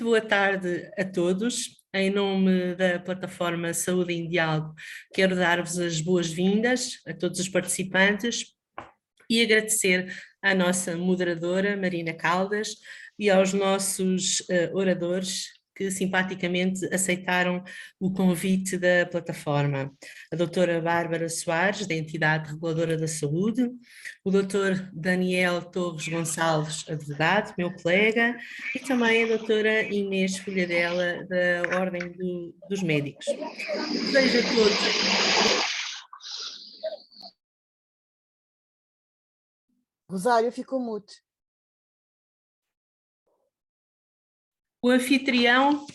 Boa tarde a todos. Em nome da plataforma Saúde em Diálogo, quero dar-vos as boas-vindas a todos os participantes e agradecer à nossa moderadora, Marina Caldas, e aos nossos oradores que simpaticamente aceitaram o convite da plataforma. A doutora Bárbara Soares, da Entidade Reguladora da Saúde, o doutor Daniel Torres Gonçalves, advogado, meu colega, e também a doutora Inês Folhadela, da Ordem dos Médicos. Desejo a todos. Rosário ficou mute. O anfitrião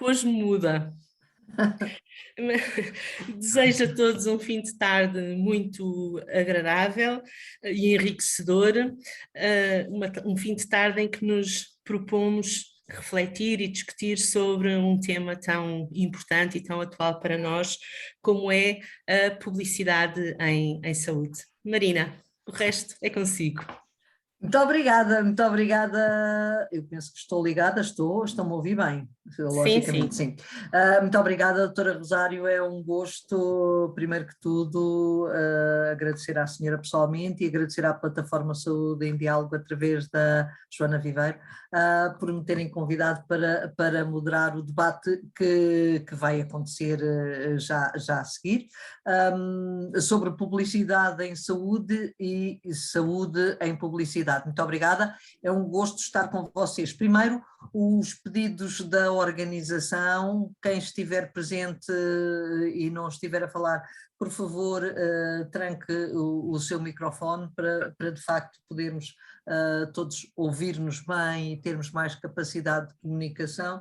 hoje muda. Desejo a todos um fim de tarde muito agradável e enriquecedor, um fim de tarde em que nos propomos refletir e discutir sobre um tema tão importante e tão atual para nós, como é a publicidade em saúde. Marina, o resto é consigo. Muito obrigada. Eu penso que estou ligada, estão-me a ouvir bem, logicamente, sim. Muito obrigada, doutora Rosário, é um gosto, primeiro que tudo, agradecer à senhora pessoalmente e agradecer à plataforma Saúde em Diálogo através da Joana Viveiro, por me terem convidado para moderar o debate que vai acontecer já a seguir, sobre publicidade em saúde e saúde em publicidade. Muito obrigada, é um gosto estar com vocês. Primeiro, os pedidos da organização, quem estiver presente e não estiver a falar, por favor, tranque o seu microfone para de facto podermos todos ouvir-nos bem e termos mais capacidade de comunicação.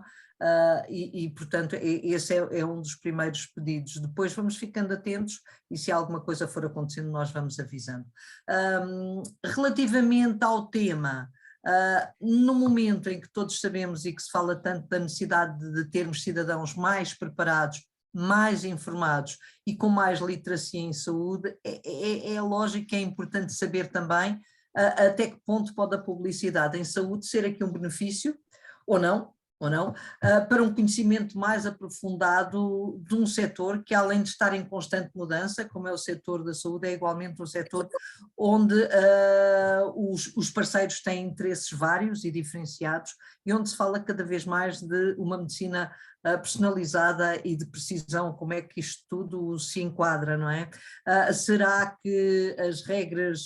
Portanto, esse é um dos primeiros pedidos. Depois vamos ficando atentos e se alguma coisa for acontecendo nós vamos avisando. Relativamente ao tema, no momento em que todos sabemos e que se fala tanto da necessidade de termos cidadãos mais preparados, mais informados e com mais literacia em saúde, é lógico que é importante saber também até que ponto pode a publicidade em saúde ser aqui um benefício ou não, para um conhecimento mais aprofundado de um setor que, além de estar em constante mudança, como é o setor da saúde, é igualmente um setor onde os parceiros têm interesses vários e diferenciados e onde se fala cada vez mais de uma medicina personalizada e de precisão, como é que isto tudo se enquadra, não é? Será que as regras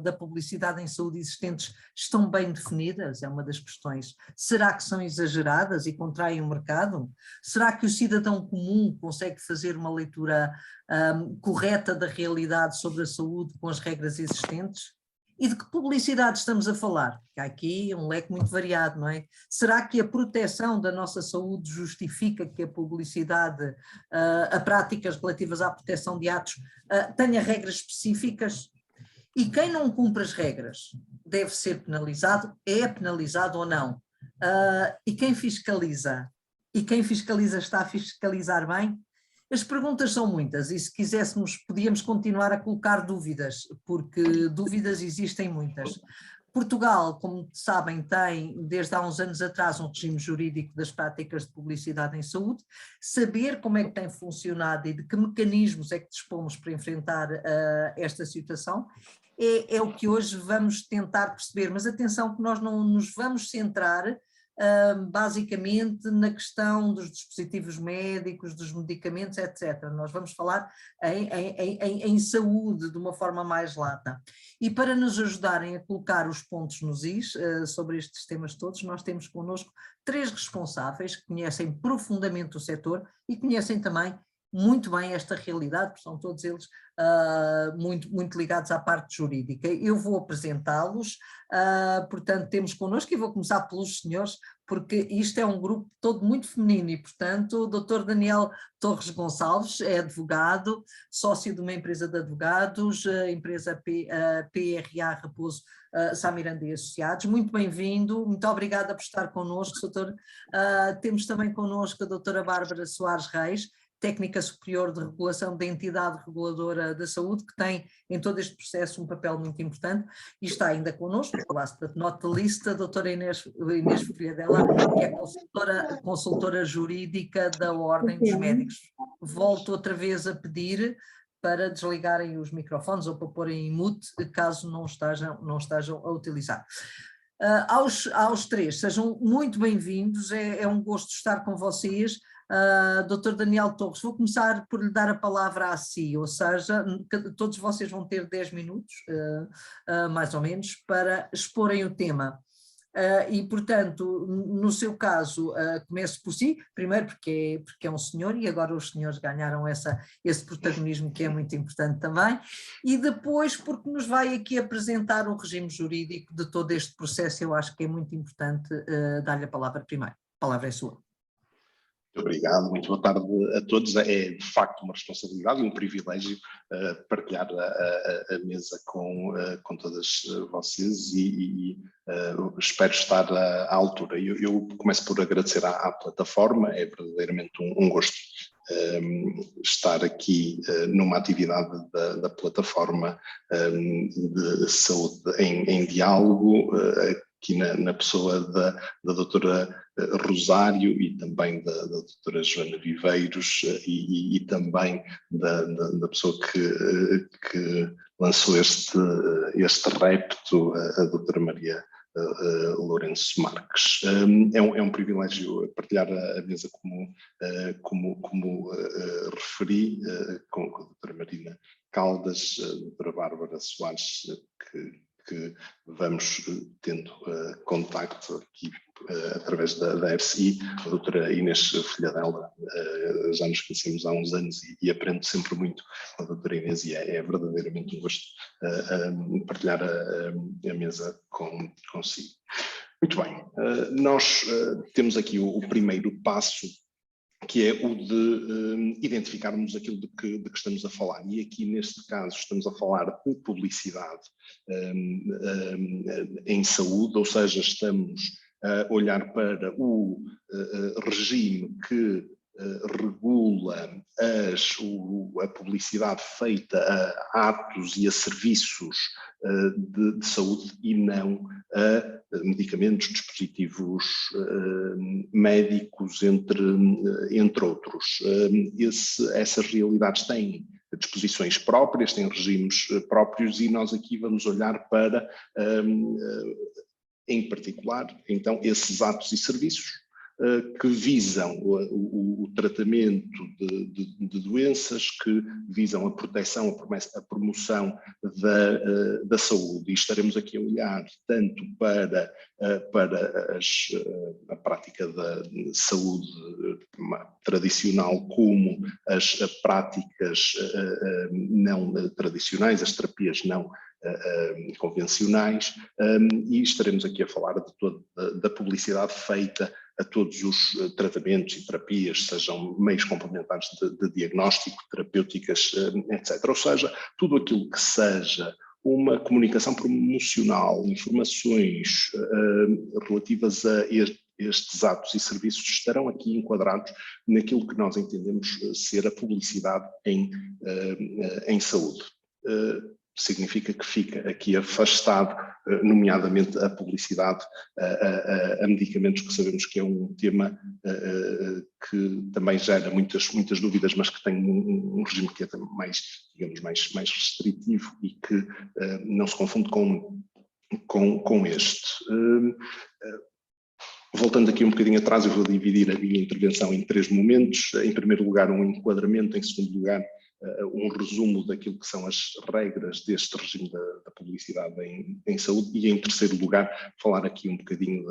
da publicidade em saúde existentes estão bem definidas? É uma das questões. Será que são exageradas e contraem o mercado? Será que o cidadão comum consegue fazer uma leitura correta da realidade sobre a saúde com as regras existentes? E de que publicidade estamos a falar? Porque há aqui um leque muito variado, não é? Será que a proteção da nossa saúde justifica que a publicidade, a práticas relativas à proteção de atos, tenha regras específicas? E quem não cumpre as regras deve ser penalizado? É penalizado ou não? E quem fiscaliza? E quem fiscaliza está a fiscalizar bem? As perguntas são muitas e se quiséssemos podíamos continuar a colocar dúvidas, porque dúvidas existem muitas. Portugal, como sabem, tem desde há uns anos atrás um regime jurídico das práticas de publicidade em saúde. Saber como é que tem funcionado e de que mecanismos é que dispomos para enfrentar esta situação é o que hoje vamos tentar perceber, mas atenção que nós não nos vamos centrar basicamente na questão dos dispositivos médicos, dos medicamentos, etc. Nós vamos falar em saúde de uma forma mais lata. E para nos ajudarem a colocar os pontos nos is sobre estes temas todos, nós temos connosco 3 responsáveis que conhecem profundamente o setor e conhecem também muito bem esta realidade, porque são todos eles muito ligados à parte jurídica. Eu vou apresentá-los, portanto temos connosco, e vou começar pelos senhores, porque isto é um grupo todo muito feminino e, portanto, o Dr. Daniel Torres Gonçalves é advogado, sócio de uma empresa de advogados, a empresa PRA Raposo Sá Miranda e Associados. Muito bem-vindo, muito obrigada por estar connosco, doutor. Temos também connosco a doutora Bárbara Soares Reis, técnica superior de regulação da entidade reguladora da saúde, que tem em todo este processo um papel muito importante, e está ainda connosco, last but not the least, a doutora Inês Friadella, que é consultora jurídica da Ordem dos Médicos. Volto outra vez a pedir para desligarem os microfones ou para porem em mute, caso não estejam a utilizar. Aos três, sejam muito bem-vindos, é um gosto estar com vocês. Dr. Daniel Torres, vou começar por lhe dar a palavra a si, ou seja, todos vocês vão ter 10 minutos, mais ou menos, para exporem o tema. E, portanto, no seu caso, começo por si, primeiro porque é um senhor e agora os senhores ganharam esse protagonismo que é muito importante também, e depois porque nos vai aqui apresentar o regime jurídico de todo este processo. Eu acho que é muito importante dar-lhe a palavra primeiro. A palavra é sua. Muito obrigado, muito boa tarde a todos. É de facto uma responsabilidade e um privilégio partilhar a mesa com todas vocês e espero estar à altura. Eu começo por agradecer à plataforma, é verdadeiramente um gosto estar aqui numa atividade da plataforma de saúde em diálogo, aqui na pessoa da doutora Rosário e também da doutora Joana Viveiros e também da pessoa que lançou este repto, a doutora Maria Lourenço Marques. É um privilégio partilhar a mesa como referi, com a doutora Marina Caldas, a doutora Bárbara Soares, que vamos tendo contacto aqui através da RCI, a doutora Inês Friadella, já nos conhecemos há uns anos e aprendo sempre muito com a doutora Inês e é verdadeiramente um gosto partilhar a mesa consigo. Muito bem, nós temos aqui o primeiro passo, que é o de identificarmos aquilo de que estamos a falar. E aqui, neste caso, estamos a falar de publicidade em saúde, ou seja, estamos a olhar para o regime que regula a publicidade feita a atos e a serviços de saúde e não a medicamentos, dispositivos médicos, entre outros. Essas realidades têm disposições próprias, têm regimes próprios e nós aqui vamos olhar para, em particular, então, esses atos e serviços que visam o tratamento de doenças, que visam a proteção, a promoção da saúde. E estaremos aqui a olhar tanto para a prática da saúde tradicional como as práticas não tradicionais, as terapias não convencionais, e estaremos aqui a falar da publicidade feita a todos os tratamentos e terapias, sejam meios complementares de diagnóstico, terapêuticas, etc. Ou seja, tudo aquilo que seja uma comunicação promocional, informações relativas a estes atos e serviços estarão aqui enquadrados naquilo que nós entendemos ser a publicidade em saúde. Significa que fica aqui afastado, nomeadamente a publicidade a medicamentos, que sabemos que é um tema que também gera muitas dúvidas, mas que tem um regime que é mais, digamos, mais restritivo e que não se confunde com este. Voltando aqui um bocadinho atrás, eu vou dividir a minha intervenção em 3 momentos. Em primeiro lugar, um enquadramento, em segundo lugar, um resumo daquilo que são as regras deste regime da publicidade em saúde e, em terceiro lugar, falar aqui um bocadinho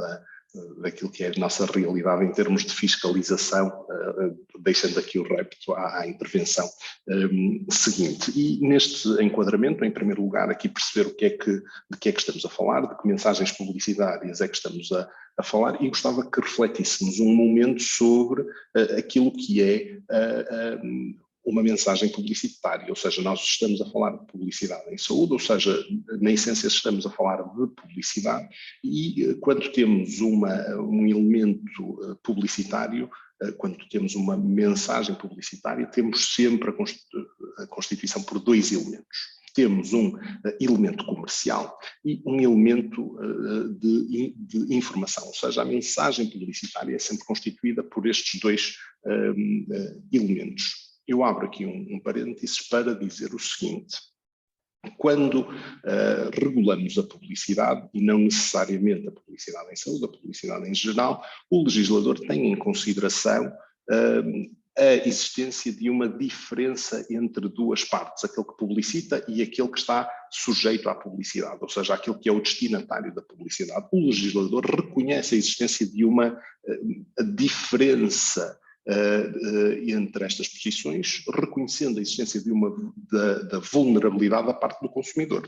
daquilo que é a nossa realidade em termos de fiscalização, deixando aqui o repto à intervenção seguinte. E neste enquadramento, em primeiro lugar, aqui perceber de que é que estamos a falar, de que mensagens publicitárias é que estamos a falar, e gostava que refletíssemos um momento sobre aquilo que é uma mensagem publicitária, ou seja, nós estamos a falar de publicidade em saúde, ou seja, na essência estamos a falar de publicidade e quando temos um elemento publicitário, quando temos uma mensagem publicitária, temos sempre a constituição por dois elementos. Temos um elemento comercial e um elemento de informação, ou seja, a mensagem publicitária é sempre constituída por estes dois elementos. Eu abro aqui um parênteses para dizer o seguinte: quando regulamos a publicidade, e não necessariamente a publicidade em saúde, a publicidade em geral, o legislador tem em consideração a existência de uma diferença entre duas partes, aquele que publicita e aquele que está sujeito à publicidade, ou seja, aquele que é o destinatário da publicidade. O legislador reconhece a existência de uma diferença entre estas posições, reconhecendo a existência de da vulnerabilidade da parte do consumidor.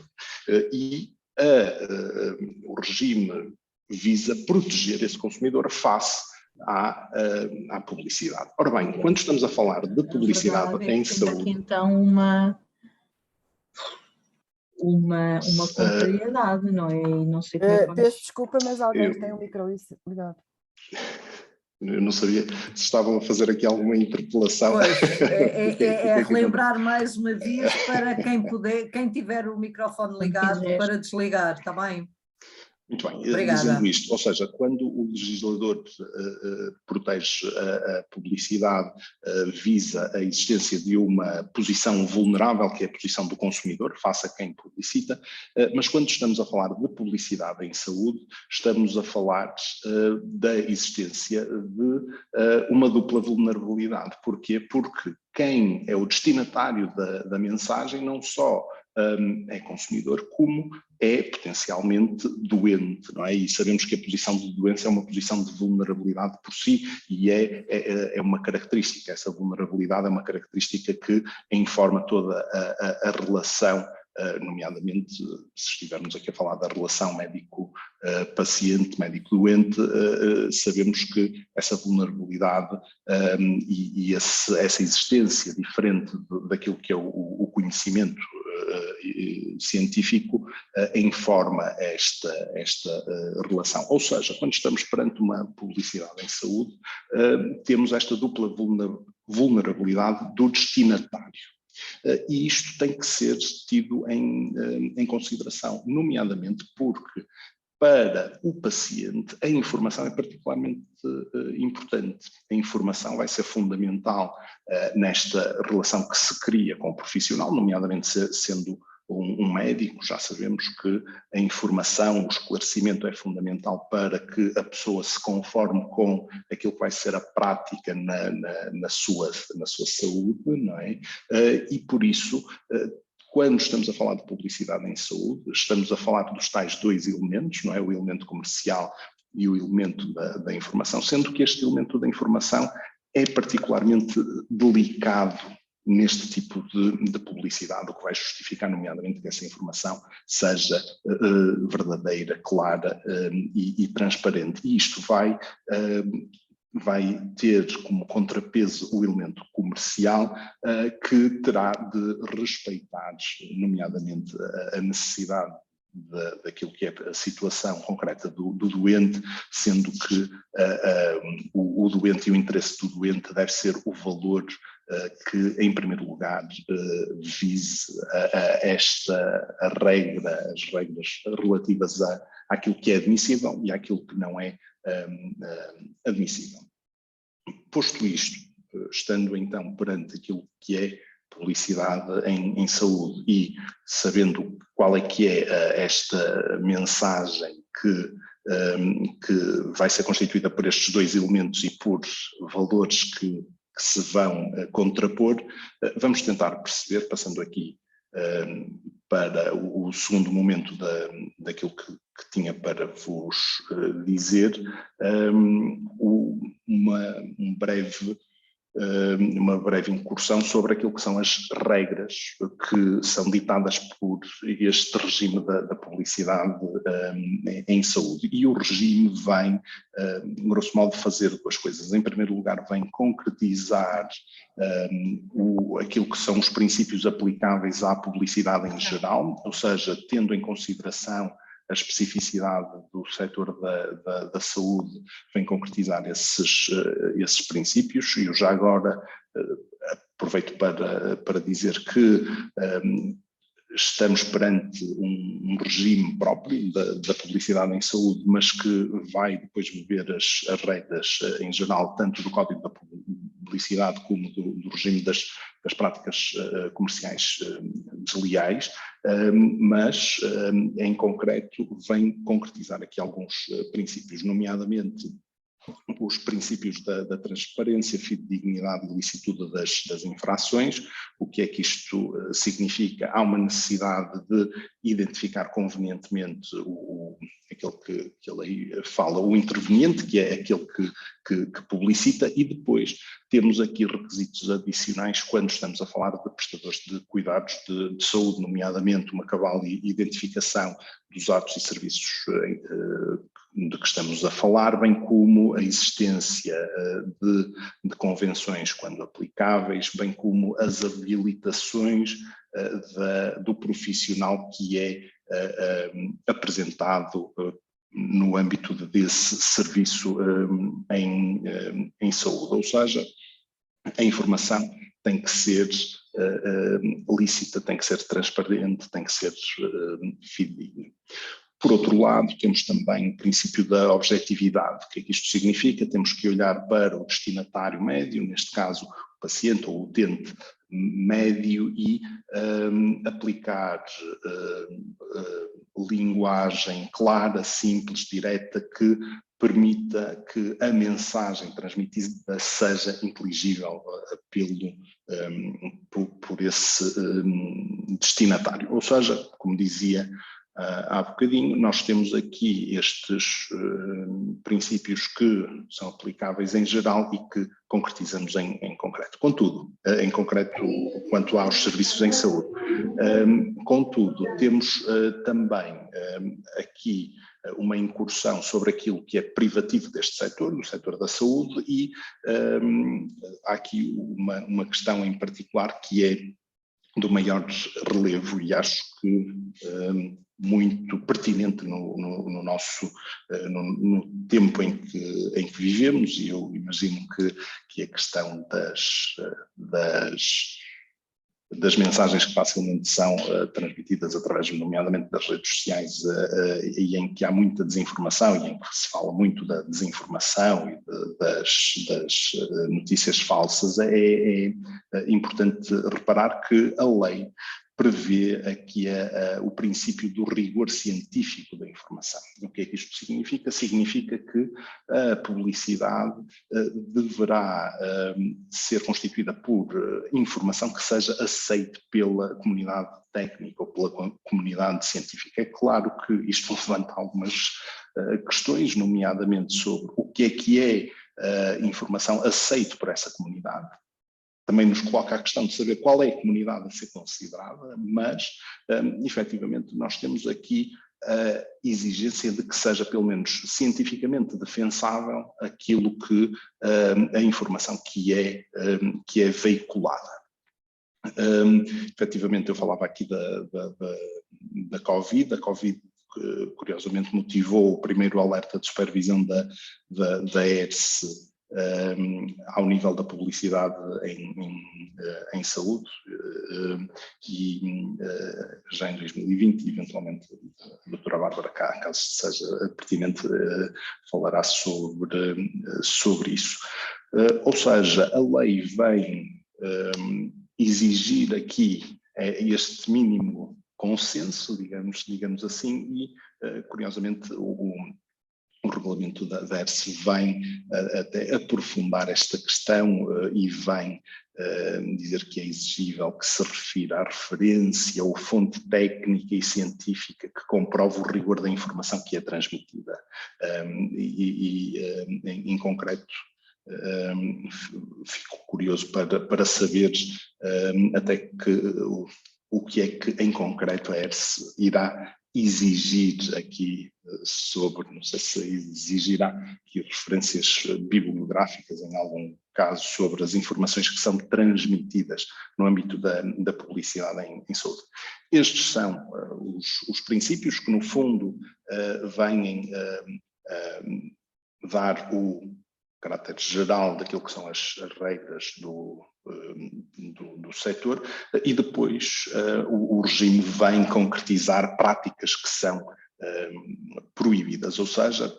O regime visa proteger esse consumidor face à publicidade. Ora bem, quando estamos a falar de publicidade em saúde... Aqui então uma contrariedade, não é? E não sei como é que Peço desculpa, mas alguém tem o micro ligado. Eu não sabia se estavam a fazer aqui alguma interpelação. Pois, é relembrar mais uma vez para quem tiver o microfone ligado, para desligar, está bem? Muito bem, Obrigada. Dizendo isto, ou seja, quando o legislador protege a publicidade, visa a existência de uma posição vulnerável, que é a posição do consumidor, face a quem publicita, mas quando estamos a falar de publicidade em saúde, estamos a falar da existência de uma dupla vulnerabilidade. Porquê? Porque quem é o destinatário da mensagem não só é consumidor, como é potencialmente doente, não é? E sabemos que a posição de doença é uma posição de vulnerabilidade por si e é uma característica, essa vulnerabilidade é uma característica que informa toda a relação, nomeadamente se estivermos aqui a falar da relação médico-paciente, médico-doente, sabemos que essa vulnerabilidade e essa existência diferente daquilo que é o conhecimento científico informa esta relação. Ou seja, quando estamos perante uma publicidade em saúde, temos esta dupla vulnerabilidade do destinatário. E isto tem que ser tido em consideração, nomeadamente porque para o paciente a informação é particularmente importante. A informação vai ser fundamental nesta relação que se cria com o profissional, nomeadamente sendo um médico. Já sabemos que a informação, o esclarecimento é fundamental para que a pessoa se conforme com aquilo que vai ser a prática na sua saúde, não é? E por isso, quando estamos a falar de publicidade em saúde, estamos a falar dos tais dois elementos, não é? O elemento comercial e o elemento da informação, sendo que este elemento da informação é particularmente delicado neste tipo de publicidade, o que vai justificar, nomeadamente, que essa informação seja verdadeira, clara e transparente. E isto vai ter como contrapeso o elemento comercial, que terá de respeitar, nomeadamente, a necessidade daquilo que é a situação concreta do doente, sendo que o doente e o interesse do doente deve ser o valor que, em primeiro lugar, vise as regras relativas àquilo que é admissível e àquilo que não é admissível. Posto isto, estando então perante aquilo que é publicidade em saúde e sabendo qual é que é esta mensagem que vai ser constituída por estes dois elementos e por valores que se vão contrapor, vamos tentar perceber, passando aqui para o segundo momento daquilo que tinha para vos dizer, um breve uma breve incursão sobre aquilo que são as regras que são ditadas por este regime da publicidade em saúde. E o regime vem, grosso modo, fazer duas coisas. Em primeiro lugar, vem concretizar aquilo que são os princípios aplicáveis à publicidade em geral, ou seja, tendo em consideração a especificidade do setor da saúde, vem concretizar esses princípios. E eu já agora aproveito para dizer que estamos perante um regime próprio da publicidade em saúde, mas que vai depois beber as regras em geral, tanto do Código da Publicidade como do regime das práticas comerciais desleais, mas em concreto vem concretizar aqui alguns princípios, nomeadamente os princípios da transparência, fidelidade e licitude das infrações. O que é que isto significa? Há uma necessidade de identificar convenientemente aquele que a lei fala, o interveniente, que é aquele que publicita, e depois temos aqui requisitos adicionais quando estamos a falar de prestadores de cuidados de saúde, nomeadamente uma cabal identificação dos atos e serviços de que estamos a falar, bem como a existência de convenções, quando aplicáveis, bem como as habilitações do profissional que é apresentado no âmbito desse serviço em saúde. Ou seja, a informação tem que ser lícita, tem que ser transparente, tem que ser fidedigna. Por outro lado, temos também o princípio da objetividade. O que é que isto significa? Temos que olhar para o destinatário médio, neste caso o paciente ou o utente médio, e aplicar linguagem clara, simples, direta, que permita que a mensagem transmitida seja inteligível por esse destinatário. Ou seja, como dizia há bocadinho, nós temos aqui estes princípios que são aplicáveis em geral e que concretizamos em concreto. Contudo, em concreto, quanto aos serviços em saúde, contudo, temos também aqui uma incursão sobre aquilo que é privativo deste setor, do setor da saúde, e há aqui uma questão em particular que é do maior relevo e acho que muito pertinente no nosso no tempo em que vivemos, e eu imagino que a questão das mensagens que facilmente são transmitidas através, nomeadamente, das redes sociais, e em que há muita desinformação e em que se fala muito da desinformação e das notícias falsas, é importante reparar que a lei prevê aqui o princípio do rigor científico da informação. O que é que isto significa? Significa que a publicidade deverá ser constituída por informação que seja aceite pela comunidade técnica ou pela comunidade científica. É claro que isto levanta algumas questões, nomeadamente sobre o que é informação aceite por essa comunidade. Também nos coloca a questão de saber qual é a comunidade a ser considerada, mas, efetivamente, nós temos aqui a exigência de que seja, pelo menos cientificamente defensável, aquilo que a informação que é veiculada. Efetivamente, eu falava aqui da Covid. A Covid, curiosamente, motivou o primeiro alerta de supervisão da ERSE ao nível da publicidade em saúde, e já em 2020, eventualmente, a doutora Bárbara, caso seja pertinente, falará sobre isso. Ou seja, a lei vem exigir aqui este mínimo consenso, digamos assim, e, curiosamente, o regulamento da ERSE vem até aprofundar esta questão e vem dizer que é exigível que se refira à referência ou fonte técnica e científica que comprove o rigor da informação que é transmitida. Em concreto, fico curioso para saber até que o que é que em concreto a ERSE irá exigir aqui sobre, não sei se exigirá aqui referências bibliográficas em algum caso sobre as informações que são transmitidas no âmbito da publicidade em saúde. Estes são os princípios que no fundo vêm dar o caráter geral daquilo que são as regras do setor, e depois o regime vem concretizar práticas que são proibidas, ou seja,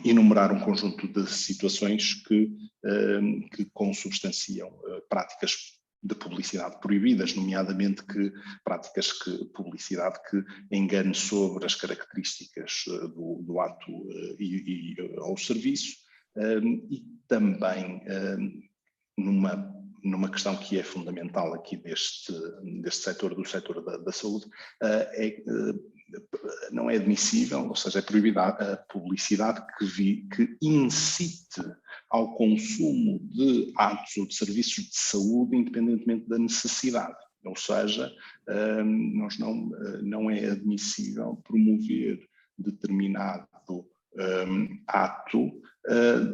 enumerar um conjunto de situações que consubstanciam práticas de publicidade proibidas, nomeadamente práticas de publicidade que engane sobre as características do ato e ao serviço, e também numa questão que é fundamental aqui deste setor, do setor da saúde, não é admissível, ou seja, é proibida a publicidade que incite ao consumo de atos ou de serviços de saúde independentemente da necessidade. Ou seja, não é admissível promover determinado ato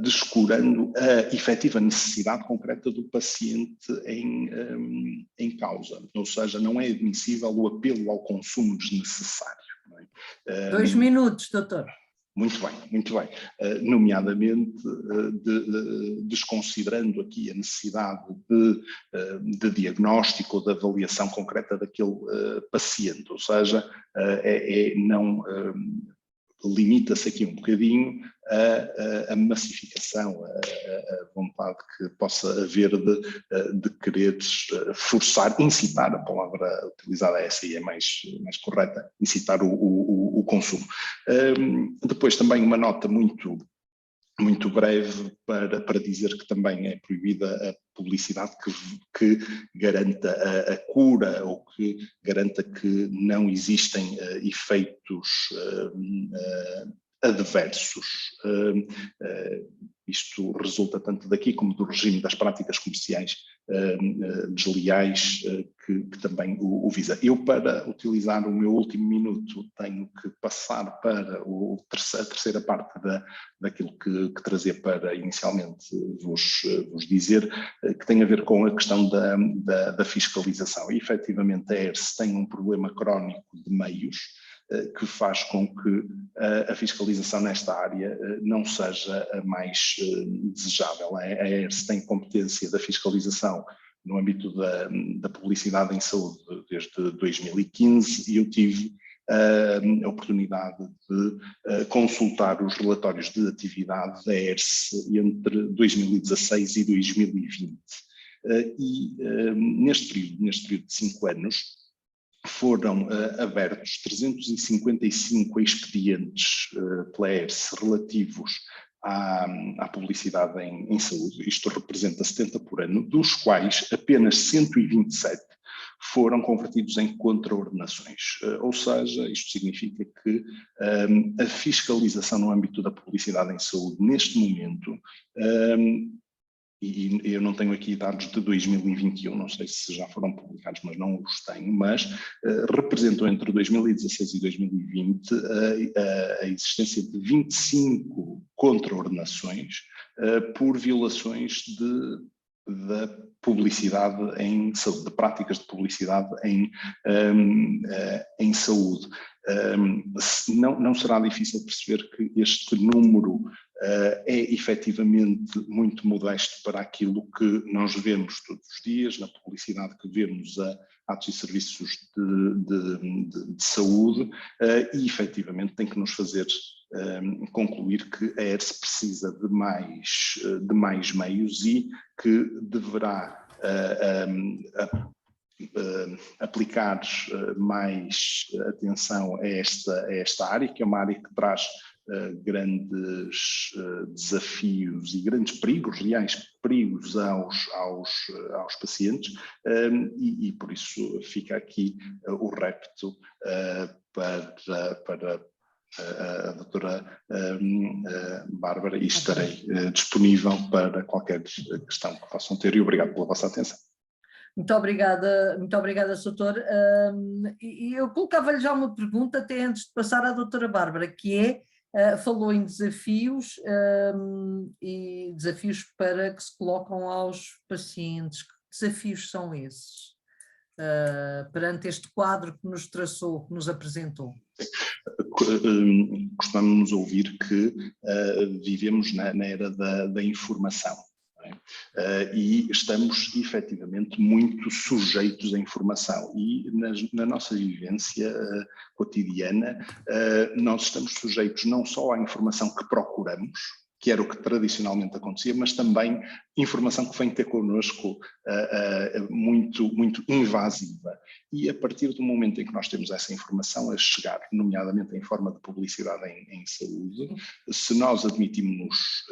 descurando a efetiva necessidade concreta do paciente em causa. Ou seja, não é admissível o apelo ao consumo desnecessário. Não é? 2 minutos, doutor. Muito bem, muito bem. Nomeadamente, desconsiderando aqui a necessidade de diagnóstico ou de avaliação concreta daquele paciente, ou seja, não limita-se aqui um bocadinho a massificação, a vontade que possa haver de querer forçar, incitar, a palavra utilizada essa e é mais correta, incitar o consumo. Depois também uma nota muito breve para dizer que também é proibida a publicidade que garanta a cura ou que garanta que não existem efeitos adversos. Isto resulta tanto daqui como do regime das práticas comerciais desleais que também o visa. Eu, para utilizar o meu último minuto, tenho que passar para a terceira parte daquilo que trazia para inicialmente vos dizer, que tem a ver com a questão da fiscalização. E, efetivamente, a ERSE tem um problema crónico de meios, que faz com que a fiscalização nesta área não seja a mais desejável. A ERSE tem competência da fiscalização no âmbito da publicidade em saúde desde 2015 e eu tive a oportunidade de consultar os relatórios de atividade da ERSE entre 2016 e 2020. Neste período de 5 anos, foram abertos 355 expedientes pela ERSE relativos à publicidade em saúde, isto representa 70 por ano, dos quais apenas 127 foram convertidos em contraordenações, ou seja, isto significa que a fiscalização no âmbito da publicidade em saúde neste momento, e eu não tenho aqui dados de 2021, não sei se já foram publicados, mas não os tenho, mas representou entre 2016 e 2020 a existência de 25 contraordenações por violações da publicidade em saúde, de práticas de publicidade em saúde. Não será difícil perceber que este número é efetivamente muito modesto para aquilo que nós vemos todos os dias, na publicidade que vemos a atos e serviços de saúde, e efetivamente tem que nos fazer concluir que a ERSE precisa de mais meios e que deverá aplicar mais atenção a esta área, que é uma área que traz grandes desafios e grandes perigos, reais perigos aos pacientes, e por isso fica aqui o repto para a doutora Bárbara e estarei disponível para qualquer questão que possam ter, e obrigado pela vossa atenção. Muito obrigada, doutor. E eu colocava-lhe já uma pergunta até antes de passar à doutora Bárbara, que falou em desafios e desafios para que se colocam aos pacientes. Que desafios são esses perante este quadro que nos traçou, que nos apresentou? Costumamos ouvir que vivemos na era da informação. E estamos efetivamente muito sujeitos à informação, e na nossa vivência cotidiana nós estamos sujeitos não só à informação que procuramos, que era o que tradicionalmente acontecia, mas também informação que vem ter connosco muito invasiva. E a partir do momento em que nós temos essa informação a chegar, nomeadamente em forma de publicidade em saúde, se nós admitimos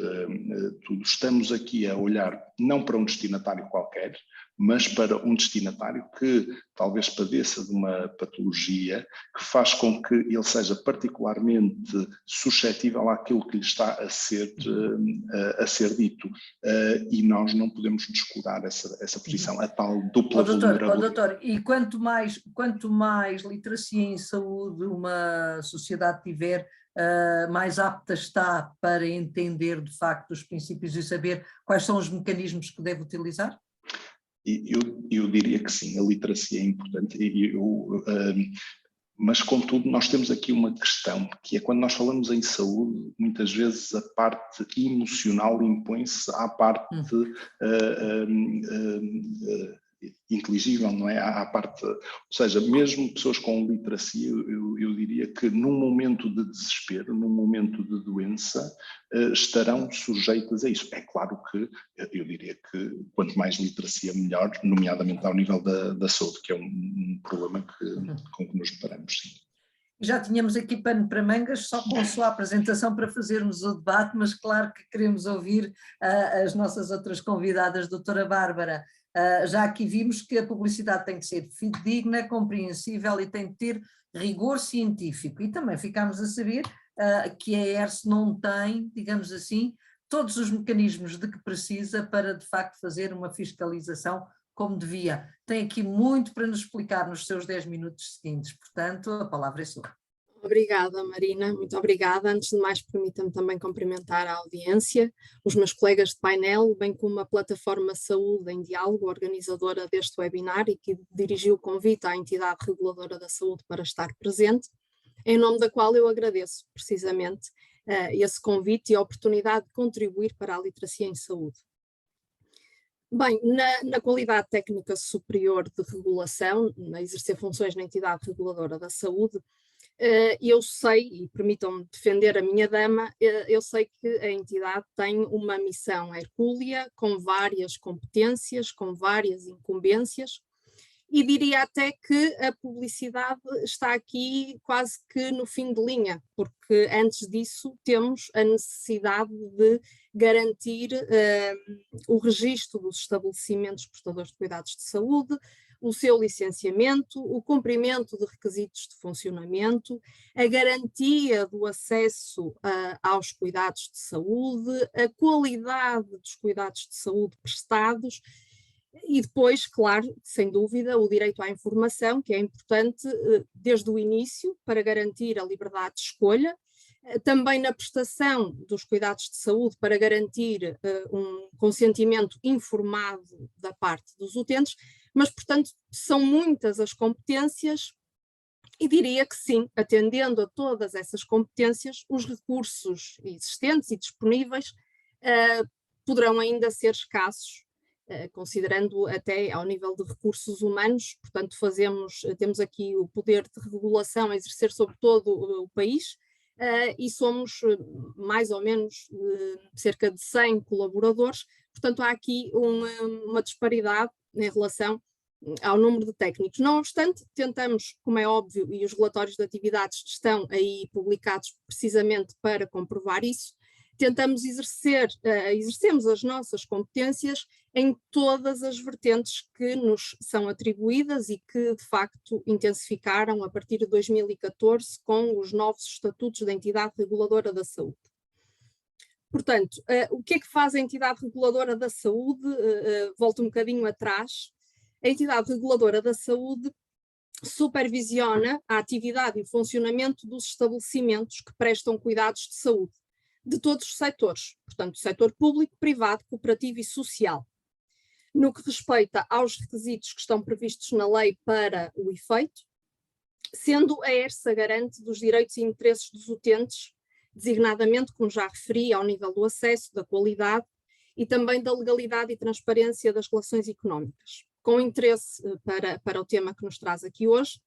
tudo, estamos aqui a olhar não para um destinatário qualquer, mas para um destinatário que talvez padeça de uma patologia que faz com que ele seja particularmente suscetível àquilo que lhe está a ser dito. E nós não podemos descurar essa posição, a tal dupla vulnerabilidade. Doutor, e quanto mais literacia em saúde uma sociedade tiver, mais apta está para entender de facto os princípios e saber quais são os mecanismos que deve utilizar? Eu diria que sim, a literacia é importante, mas contudo nós temos aqui uma questão, que é quando nós falamos em saúde, muitas vezes a parte emocional impõe-se à parte inteligível, não é? À parte, ou seja, mesmo pessoas com literacia, eu diria que num momento de desespero, num momento de doença, estarão sujeitas a isso. É claro que eu diria que quanto mais literacia melhor, nomeadamente ao nível da saúde, que é um problema com que nos deparamos, sim. Já tínhamos aqui pano para mangas, só com a sua apresentação para fazermos o debate, mas claro que queremos ouvir as nossas outras convidadas, doutora Bárbara. Já aqui vimos que a publicidade tem que ser fidedigna, compreensível e tem que ter rigor científico. E também ficámos a saber que a ERSE não tem, digamos assim, todos os mecanismos de que precisa para de facto fazer uma fiscalização como devia. Tem aqui muito para nos explicar nos seus 10 minutos seguintes, portanto a palavra é sua. Obrigada, Marina, muito obrigada. Antes de mais, permita-me também cumprimentar a audiência, os meus colegas de painel, bem como a plataforma Saúde em Diálogo, organizadora deste webinar e que dirigiu o convite à entidade reguladora da saúde para estar presente, em nome da qual eu agradeço precisamente esse convite e a oportunidade de contribuir para a literacia em saúde. Bem, na qualidade técnica superior de regulação, a exercer funções na entidade reguladora da saúde, eu sei, e permitam-me defender a minha dama, eu sei que a entidade tem uma missão hercúlea, com várias competências, com várias incumbências, e diria até que a publicidade está aqui quase que no fim de linha, porque antes disso temos a necessidade de garantir o registro dos estabelecimentos prestadores de cuidados de saúde, o seu licenciamento, o cumprimento de requisitos de funcionamento, a garantia do acesso aos cuidados de saúde, a qualidade dos cuidados de saúde prestados e depois, claro, sem dúvida, o direito à informação, que é importante desde o início para garantir a liberdade de escolha, também na prestação dos cuidados de saúde para garantir um consentimento informado da parte dos utentes, mas, portanto, são muitas as competências e diria que sim, atendendo a todas essas competências, os recursos existentes e disponíveis poderão ainda ser escassos, considerando até ao nível de recursos humanos, portanto temos aqui o poder de regulação a exercer sobre todo o país, e somos mais ou menos cerca de 100 colaboradores, portanto há aqui uma disparidade em relação ao número de técnicos. Não obstante, tentamos, como é óbvio, e os relatórios de atividades estão aí publicados precisamente para comprovar isso, tentamos exercemos as nossas competências em todas as vertentes que nos são atribuídas e que, de facto, intensificaram a partir de 2014 com os novos estatutos da entidade reguladora da saúde. Portanto, o que é que faz a entidade reguladora da saúde? Volto um bocadinho atrás. A entidade reguladora da saúde supervisiona a atividade e o funcionamento dos estabelecimentos que prestam cuidados de saúde, de todos os setores, portanto, setor público, privado, cooperativo e social. No que respeita aos requisitos que estão previstos na lei para o efeito, sendo a ERSA garante dos direitos e interesses dos utentes, designadamente, como já referi, ao nível do acesso, da qualidade e também da legalidade e transparência das relações económicas. Com interesse para o tema que nos traz aqui hoje,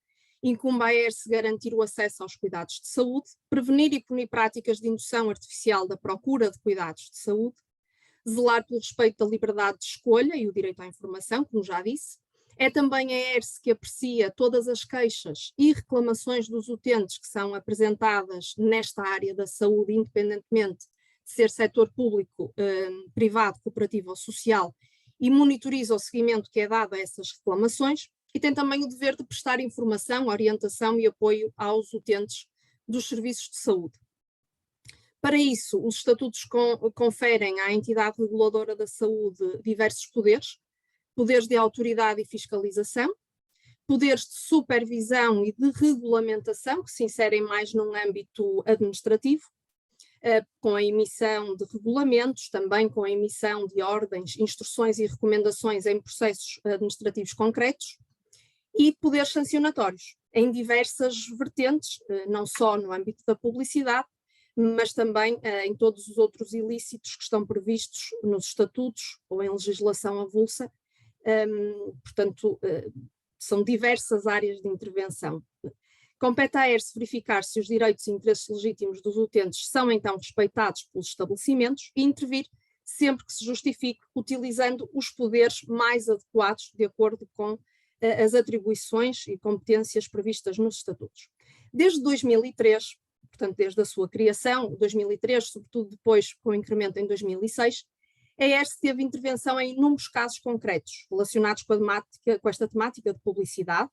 incumbe à ERSA garantir o acesso aos cuidados de saúde, prevenir e punir práticas de indução artificial da procura de cuidados de saúde, zelar pelo respeito da liberdade de escolha e o direito à informação, como já disse. É também a ERSA que aprecia todas as queixas e reclamações dos utentes que são apresentadas nesta área da saúde, independentemente de ser setor público, privado, cooperativo ou social, e monitoriza o seguimento que é dado a essas reclamações, e tem também o dever de prestar informação, orientação e apoio aos utentes dos serviços de saúde. Para isso, os estatutos conferem à entidade reguladora da saúde diversos poderes de autoridade e fiscalização, poderes de supervisão e de regulamentação, que se inserem mais num âmbito administrativo, com a emissão de regulamentos, também com a emissão de ordens, instruções e recomendações em processos administrativos concretos, e poderes sancionatórios, em diversas vertentes, não só no âmbito da publicidade, mas também em todos os outros ilícitos que estão previstos nos estatutos ou em legislação avulsa. Portanto, são diversas áreas de intervenção. Compete à ERSA verificar se os direitos e interesses legítimos dos utentes são então respeitados pelos estabelecimentos e intervir sempre que se justifique, utilizando os poderes mais adequados de acordo com as atribuições e competências previstas nos estatutos. Desde 2003, portanto desde a sua criação, 2003, sobretudo depois com o incremento em 2006, a ERSA teve intervenção em inúmeros casos concretos relacionados com esta temática de publicidade,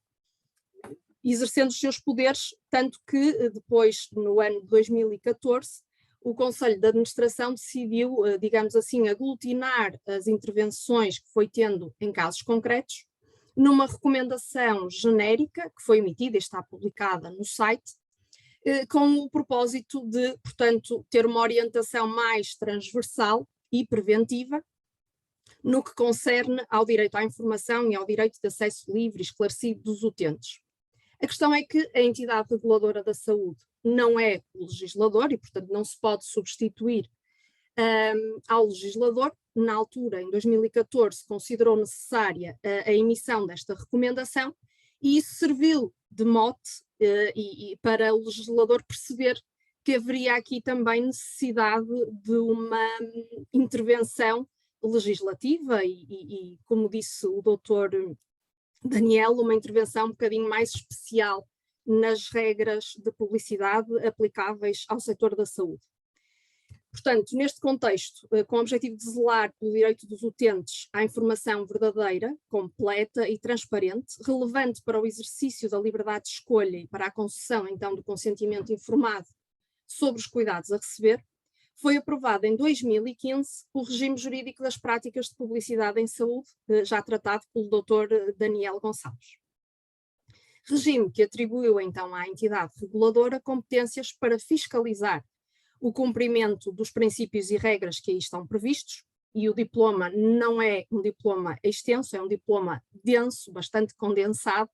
exercendo os seus poderes, tanto que depois, no ano de 2014, o Conselho de Administração decidiu, digamos assim, aglutinar as intervenções que foi tendo em casos concretos, numa recomendação genérica, que foi emitida e está publicada no site, com o propósito de, portanto, ter uma orientação mais transversal e preventiva no que concerne ao direito à informação e ao direito de acesso livre e esclarecido dos utentes. A questão é que a entidade reguladora da saúde não é o legislador e, portanto, não se pode substituir ao legislador. Na altura, em 2014, considerou necessária a emissão desta recomendação e isso serviu de mote e para o legislador perceber que haveria aqui também necessidade de uma intervenção legislativa e como disse o doutor Daniel, uma intervenção um bocadinho mais especial nas regras de publicidade aplicáveis ao setor da saúde. Portanto, neste contexto, com o objetivo de zelar pelo direito dos utentes à informação verdadeira, completa e transparente, relevante para o exercício da liberdade de escolha e para a concessão, então, do consentimento informado sobre os cuidados a receber, foi aprovado em 2015 o regime jurídico das práticas de publicidade em saúde, já tratado pelo Dr. Daniel Gonçalves. Regime que atribuiu, então, à entidade reguladora competências para fiscalizar o cumprimento dos princípios e regras que aí estão previstos, e o diploma não é um diploma extenso, é um diploma denso, bastante condensado,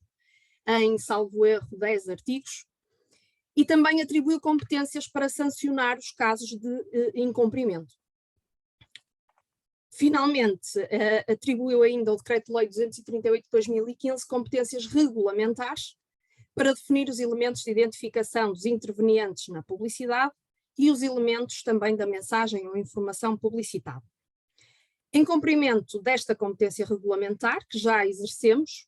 em, salvo erro, 10 artigos, e também atribuiu competências para sancionar os casos de incumprimento. Finalmente, atribuiu ainda ao Decreto-Lei 238 de 2015 competências regulamentares para definir os elementos de identificação dos intervenientes na publicidade e os elementos também da mensagem ou informação publicitada. Em cumprimento desta competência regulamentar, que já exercemos,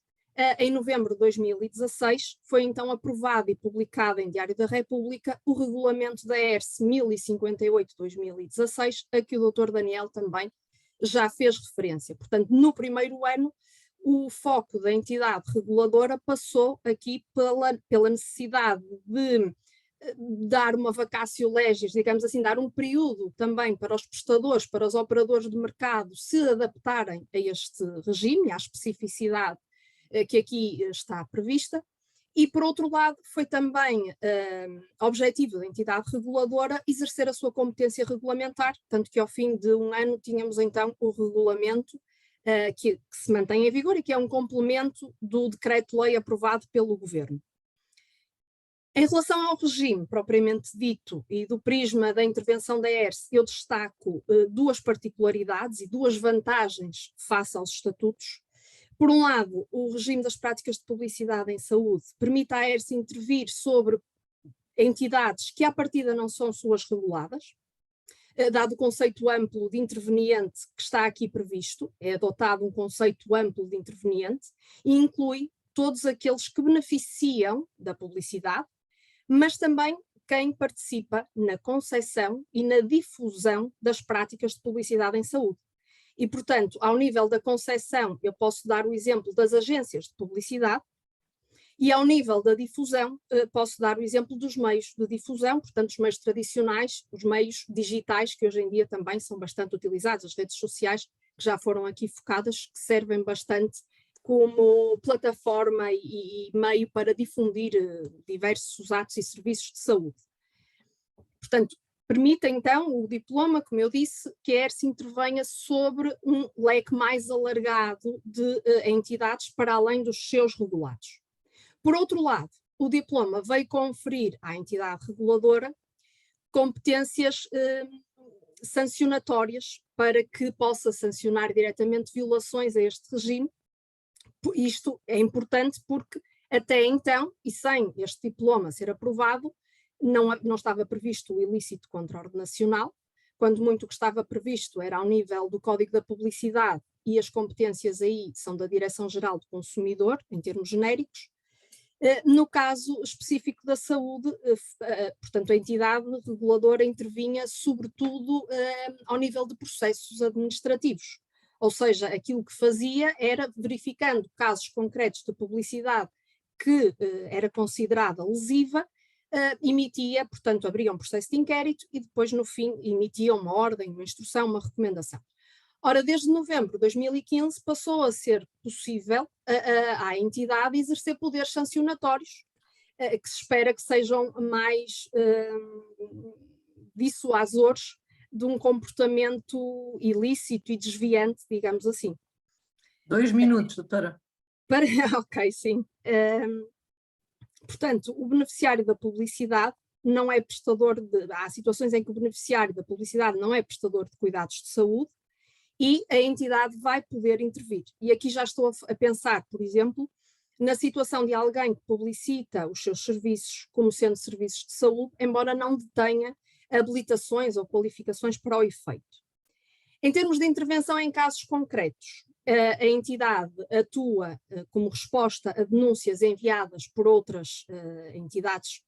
Em novembro de 2016, foi então aprovado e publicado em Diário da República o regulamento da ERSE 1058-2016, a que o Dr. Daniel também já fez referência. Portanto, no primeiro ano, o foco da entidade reguladora passou aqui pela necessidade de dar uma vacatio legis, digamos assim, dar um período também para os prestadores, para os operadores de mercado se adaptarem a este regime, à especificidade que aqui está prevista, e por outro lado foi também objetivo da entidade reguladora exercer a sua competência regulamentar, tanto que ao fim de um ano tínhamos então o regulamento que se mantém em vigor e que é um complemento do decreto-lei aprovado pelo Governo. Em relação ao regime propriamente dito e do prisma da intervenção da ERSE, eu destaco duas particularidades e duas vantagens face aos estatutos. Por um lado, o regime das práticas de publicidade em saúde permite à ERSE intervir sobre entidades que à partida não são suas reguladas, dado o conceito amplo de interveniente que está aqui previsto, é adotado um conceito amplo de interveniente e inclui todos aqueles que beneficiam da publicidade, mas também quem participa na concessão e na difusão das práticas de publicidade em saúde. E, portanto, ao nível da concessão, eu posso dar o exemplo das agências de publicidade e ao nível da difusão, posso dar o exemplo dos meios de difusão, portanto, os meios tradicionais, os meios digitais, que hoje em dia também são bastante utilizados, as redes sociais, que já foram aqui focadas, que servem bastante como plataforma e meio para difundir diversos atos e serviços de saúde. Portanto, permite então o diploma, como eu disse, que a ERSE intervenha sobre um leque mais alargado de entidades para além dos seus regulados. Por outro lado, o diploma veio conferir à entidade reguladora competências sancionatórias para que possa sancionar diretamente violações a este regime. Isto é importante porque até então, e sem este diploma ser aprovado, não estava previsto o ilícito contraordenacional, quando muito o que estava previsto era ao nível do Código da Publicidade e as competências aí são da Direção-Geral do Consumidor, em termos genéricos. No caso específico da saúde, portanto a entidade reguladora intervinha sobretudo ao nível de processos administrativos, ou seja, aquilo que fazia era verificando casos concretos de publicidade que era considerada lesiva, emitia, portanto, abria um processo de inquérito e depois, no fim, emitia uma ordem, uma instrução, uma recomendação. Ora, desde novembro de 2015 passou a ser possível à entidade exercer poderes sancionatórios, que se espera que sejam mais dissuasores de um comportamento ilícito e desviante, digamos assim. 2 minutos, doutora. Ok, sim. Portanto, o beneficiário da publicidade não é prestador há situações em que o beneficiário da publicidade não é prestador de cuidados de saúde e a entidade vai poder intervir. E aqui já estou a pensar, por exemplo, na situação de alguém que publicita os seus serviços como sendo serviços de saúde, embora não detenha habilitações ou qualificações para o efeito. Em termos de intervenção em casos concretos, a entidade atua como resposta a denúncias enviadas por outras entidades,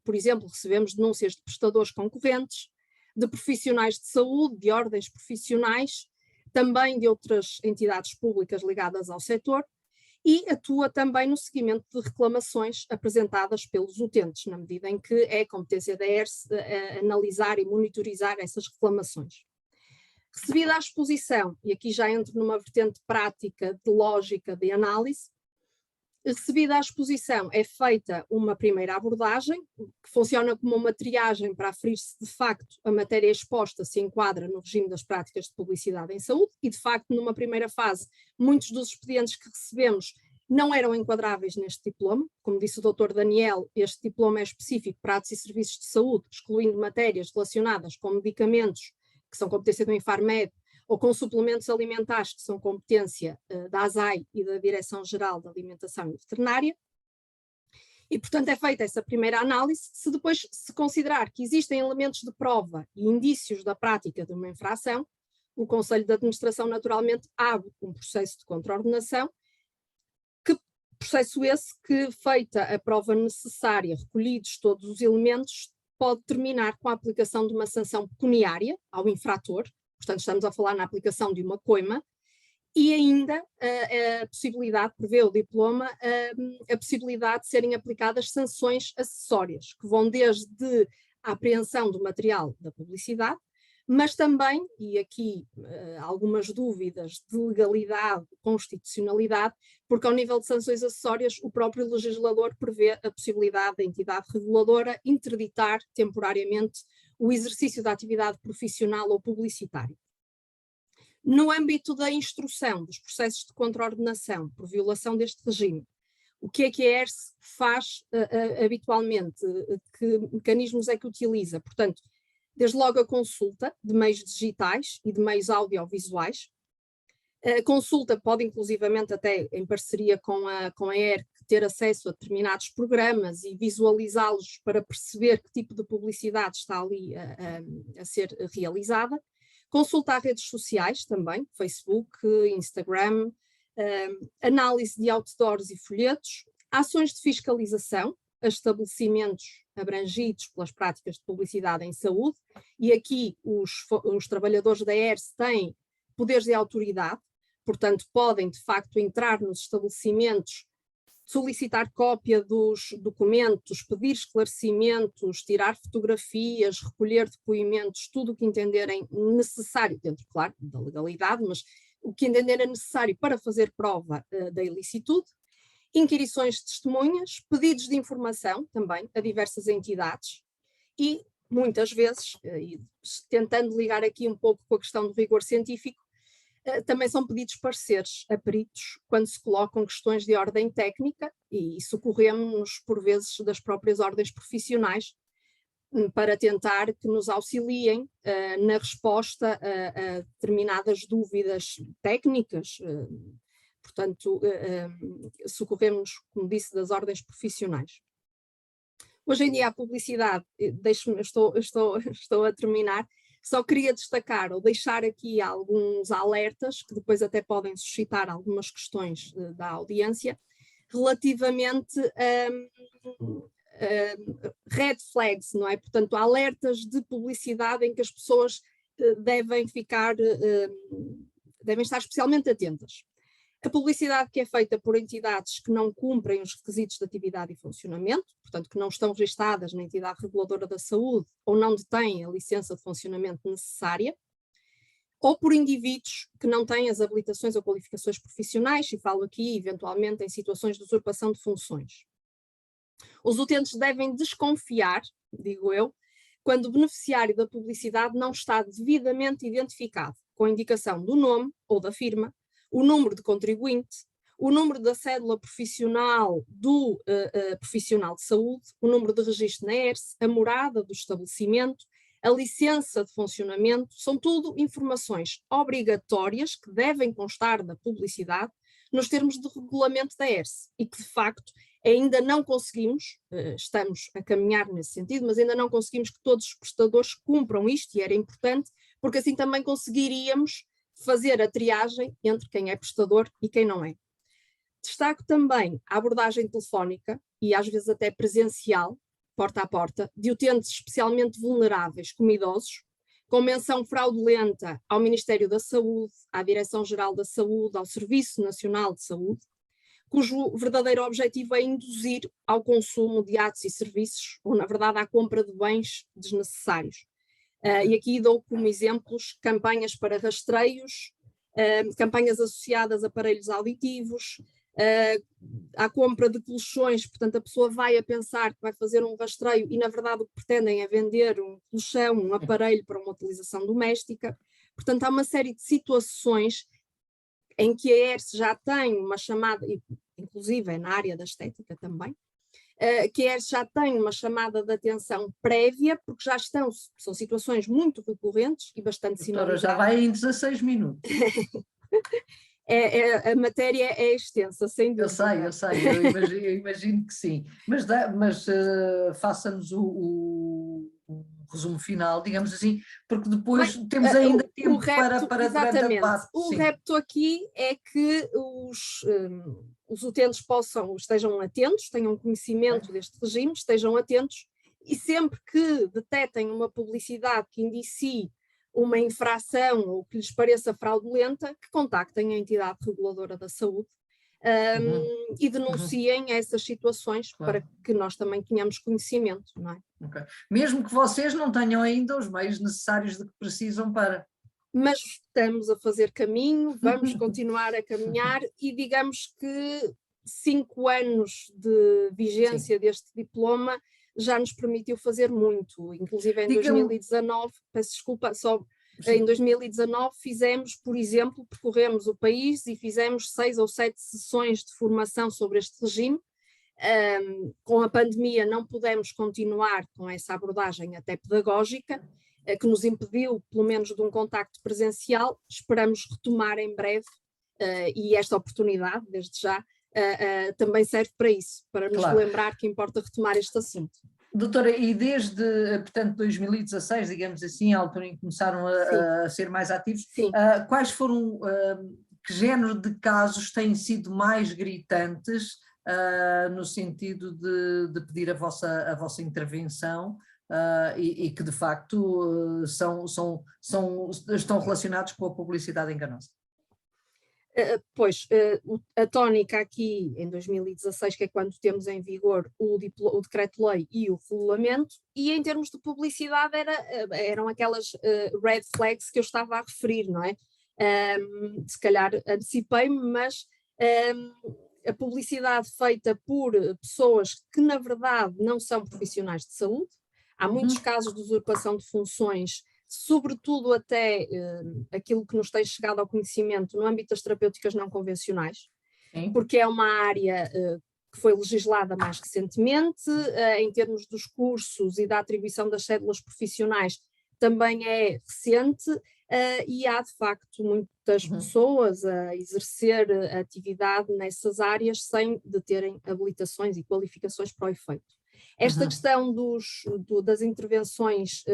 por exemplo, recebemos denúncias de prestadores concorrentes, de profissionais de saúde, de ordens profissionais, também de outras entidades públicas ligadas ao setor, e atua também no seguimento de reclamações apresentadas pelos utentes, na medida em que é competência da ERSE analisar e monitorizar essas reclamações. Recebida a exposição, e aqui já entro numa vertente prática de lógica de análise, recebida a exposição é feita uma primeira abordagem, que funciona como uma triagem para aferir se de facto a matéria exposta se enquadra no regime das práticas de publicidade em saúde, e de facto numa primeira fase muitos dos expedientes que recebemos não eram enquadráveis neste diploma. Como disse o Dr. Daniel, este diploma é específico para atos e serviços de saúde, excluindo matérias relacionadas com medicamentos, que são competência do Infarmed, ou com suplementos alimentares, que são competência da ASAI e da Direção-Geral da Alimentação e Veterinária. E, portanto, é feita essa primeira análise. Se depois se considerar que existem elementos de prova e indícios da prática de uma infração, o Conselho de Administração naturalmente abre um processo de contraordenação que Processo esse que, feita a prova necessária, recolhidos todos os elementos, pode terminar com a aplicação de uma sanção pecuniária ao infrator, portanto estamos a falar na aplicação de uma coima, e ainda a possibilidade, prevê o diploma, a possibilidade de serem aplicadas sanções acessórias, que vão desde a apreensão do material da publicidade, mas também, e aqui algumas dúvidas de legalidade, constitucionalidade, porque ao nível de sanções acessórias o próprio legislador prevê a possibilidade da entidade reguladora interditar temporariamente o exercício da atividade profissional ou publicitária. No âmbito da instrução dos processos de contraordenação por violação deste regime, o que a ERSE faz habitualmente? Que mecanismos é que utiliza? Portanto, desde logo a consulta de meios digitais e de meios audiovisuais. A consulta pode inclusivamente até em parceria com a ERC ter acesso a determinados programas e visualizá-los para perceber que tipo de publicidade está ali a ser realizada. Consulta a redes sociais também, Facebook, Instagram, análise de outdoors e folhetos, ações de fiscalização a estabelecimentos abrangidos pelas práticas de publicidade em saúde, e aqui os trabalhadores da ERSE têm poderes de autoridade, portanto podem de facto entrar nos estabelecimentos, solicitar cópia dos documentos, pedir esclarecimentos, tirar fotografias, recolher depoimentos, tudo o que entenderem necessário, dentro, claro, da legalidade, mas o que entenderem necessário para fazer prova da ilicitude, inquirições de testemunhas, pedidos de informação também a diversas entidades e, muitas vezes, tentando ligar aqui um pouco com a questão do rigor científico, também são pedidos pareceres a peritos quando se colocam questões de ordem técnica e socorremos-nos por vezes das próprias ordens profissionais para tentar que nos auxiliem na resposta a determinadas dúvidas técnicas. Portanto, socorremos, como disse, das ordens profissionais. Hoje em dia a publicidade, estou a terminar, só queria destacar ou deixar aqui alguns alertas, que depois até podem suscitar algumas questões da audiência, relativamente a red flags, não é? Portanto, alertas de publicidade em que as pessoas devem estar especialmente atentas. A publicidade que é feita por entidades que não cumprem os requisitos de atividade e funcionamento, portanto que não estão registadas na entidade reguladora da saúde ou não detêm a licença de funcionamento necessária, ou por indivíduos que não têm as habilitações ou qualificações profissionais, e falo aqui eventualmente em situações de usurpação de funções. Os utentes devem desconfiar, digo eu, quando o beneficiário da publicidade não está devidamente identificado, com a indicação do nome ou da firma, o número de contribuinte, o número da cédula profissional do profissional de saúde, o número de registro na ERSE, a morada do estabelecimento, a licença de funcionamento, são tudo informações obrigatórias que devem constar na publicidade nos termos de regulamento da ERSE e que de facto ainda não conseguimos, estamos a caminhar nesse sentido, mas ainda não conseguimos que todos os prestadores cumpram isto, e era importante porque assim também conseguiríamos fazer a triagem entre quem é prestador e quem não é. Destaco também a abordagem telefónica e às vezes até presencial, porta a porta, de utentes especialmente vulneráveis como idosos, com menção fraudulenta ao Ministério da Saúde, à Direção-Geral da Saúde, ao Serviço Nacional de Saúde, cujo verdadeiro objetivo é induzir ao consumo de atos e serviços, ou na verdade à compra de bens desnecessários. E aqui dou como exemplos campanhas para rastreios, campanhas associadas a aparelhos auditivos, à compra de colchões, portanto a pessoa vai a pensar que vai fazer um rastreio e na verdade o que pretendem é vender um colchão, um aparelho para uma utilização doméstica. Portanto há uma série de situações em que a ERSE já tem uma chamada, inclusive é na área da estética também, que a ERSE já tem uma chamada de atenção prévia, porque já são situações muito recorrentes e bastante sinalizadas. Já vai em 16 minutos. A matéria é extensa, sem dúvida. Eu sei, eu imagino que sim. Mas faça-nos um resumo final, digamos assim, porque depois temos ainda tempo para durante a debate. O repto aqui é que os utentes estejam atentos, tenham conhecimento deste regime, estejam atentos e sempre que detectem uma publicidade que indicie uma infração ou que lhes pareça fraudulenta, que contactem a entidade reguladora da saúde e denunciem essas situações para que nós também tenhamos conhecimento, não é? Okay. Mesmo que vocês não tenham ainda os meios necessários de que precisam para... Mas estamos a fazer caminho, vamos continuar a caminhar e digamos que 5 anos de vigência deste diploma já nos permitiu fazer muito, inclusive em 2019, peço desculpa, em 2019 fizemos, por exemplo, percorremos o país e fizemos 6 ou 7 sessões de formação sobre este regime. Com a pandemia não pudemos continuar com essa abordagem até pedagógica, que nos impediu pelo menos de um contacto presencial, esperamos retomar em breve e esta oportunidade, desde já, também serve para isso, para nos lembrar que importa retomar este assunto. Doutora, e desde, portanto, 2016, digamos assim, a altura em que começaram a ser mais ativos, quais foram, que género de casos têm sido mais gritantes no sentido de pedir a vossa intervenção e que de facto estão relacionados com a publicidade enganosa? A tónica aqui em 2016, que é quando temos em vigor o decreto-lei e o regulamento, e em termos de publicidade eram aquelas red flags que eu estava a referir, não é? Se calhar antecipei-me, mas a publicidade feita por pessoas que na verdade não são profissionais de saúde, há muitos casos de usurpação de funções, sobretudo até aquilo que nos tem chegado ao conhecimento no âmbito das terapêuticas não convencionais, porque é uma área que foi legislada mais recentemente, em termos dos cursos e da atribuição das cédulas profissionais também é recente, e há de facto muitas pessoas a exercer atividade nessas áreas sem de terem habilitações e qualificações para o efeito. Esta questão das intervenções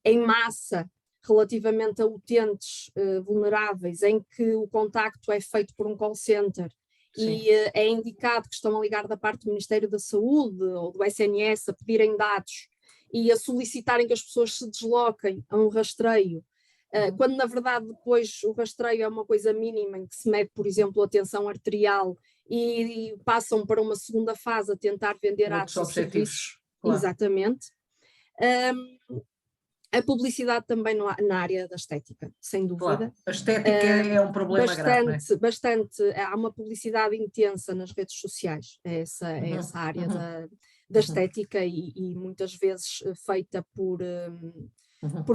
em massa relativamente a utentes vulneráveis, em que o contacto é feito por um call center e é indicado que estão a ligar da parte do Ministério da Saúde ou do SNS a pedirem dados e a solicitarem que as pessoas se desloquem a um rastreio, quando na verdade depois o rastreio é uma coisa mínima em que se mede, por exemplo, a tensão arterial e passam para uma segunda fase a tentar vender atos e serviços. Exatamente. A publicidade também na área da estética, sem dúvida. A estética é um problema grave, não é? Bastante. Há uma publicidade intensa nas redes sociais, é essa área da estética e muitas vezes feita por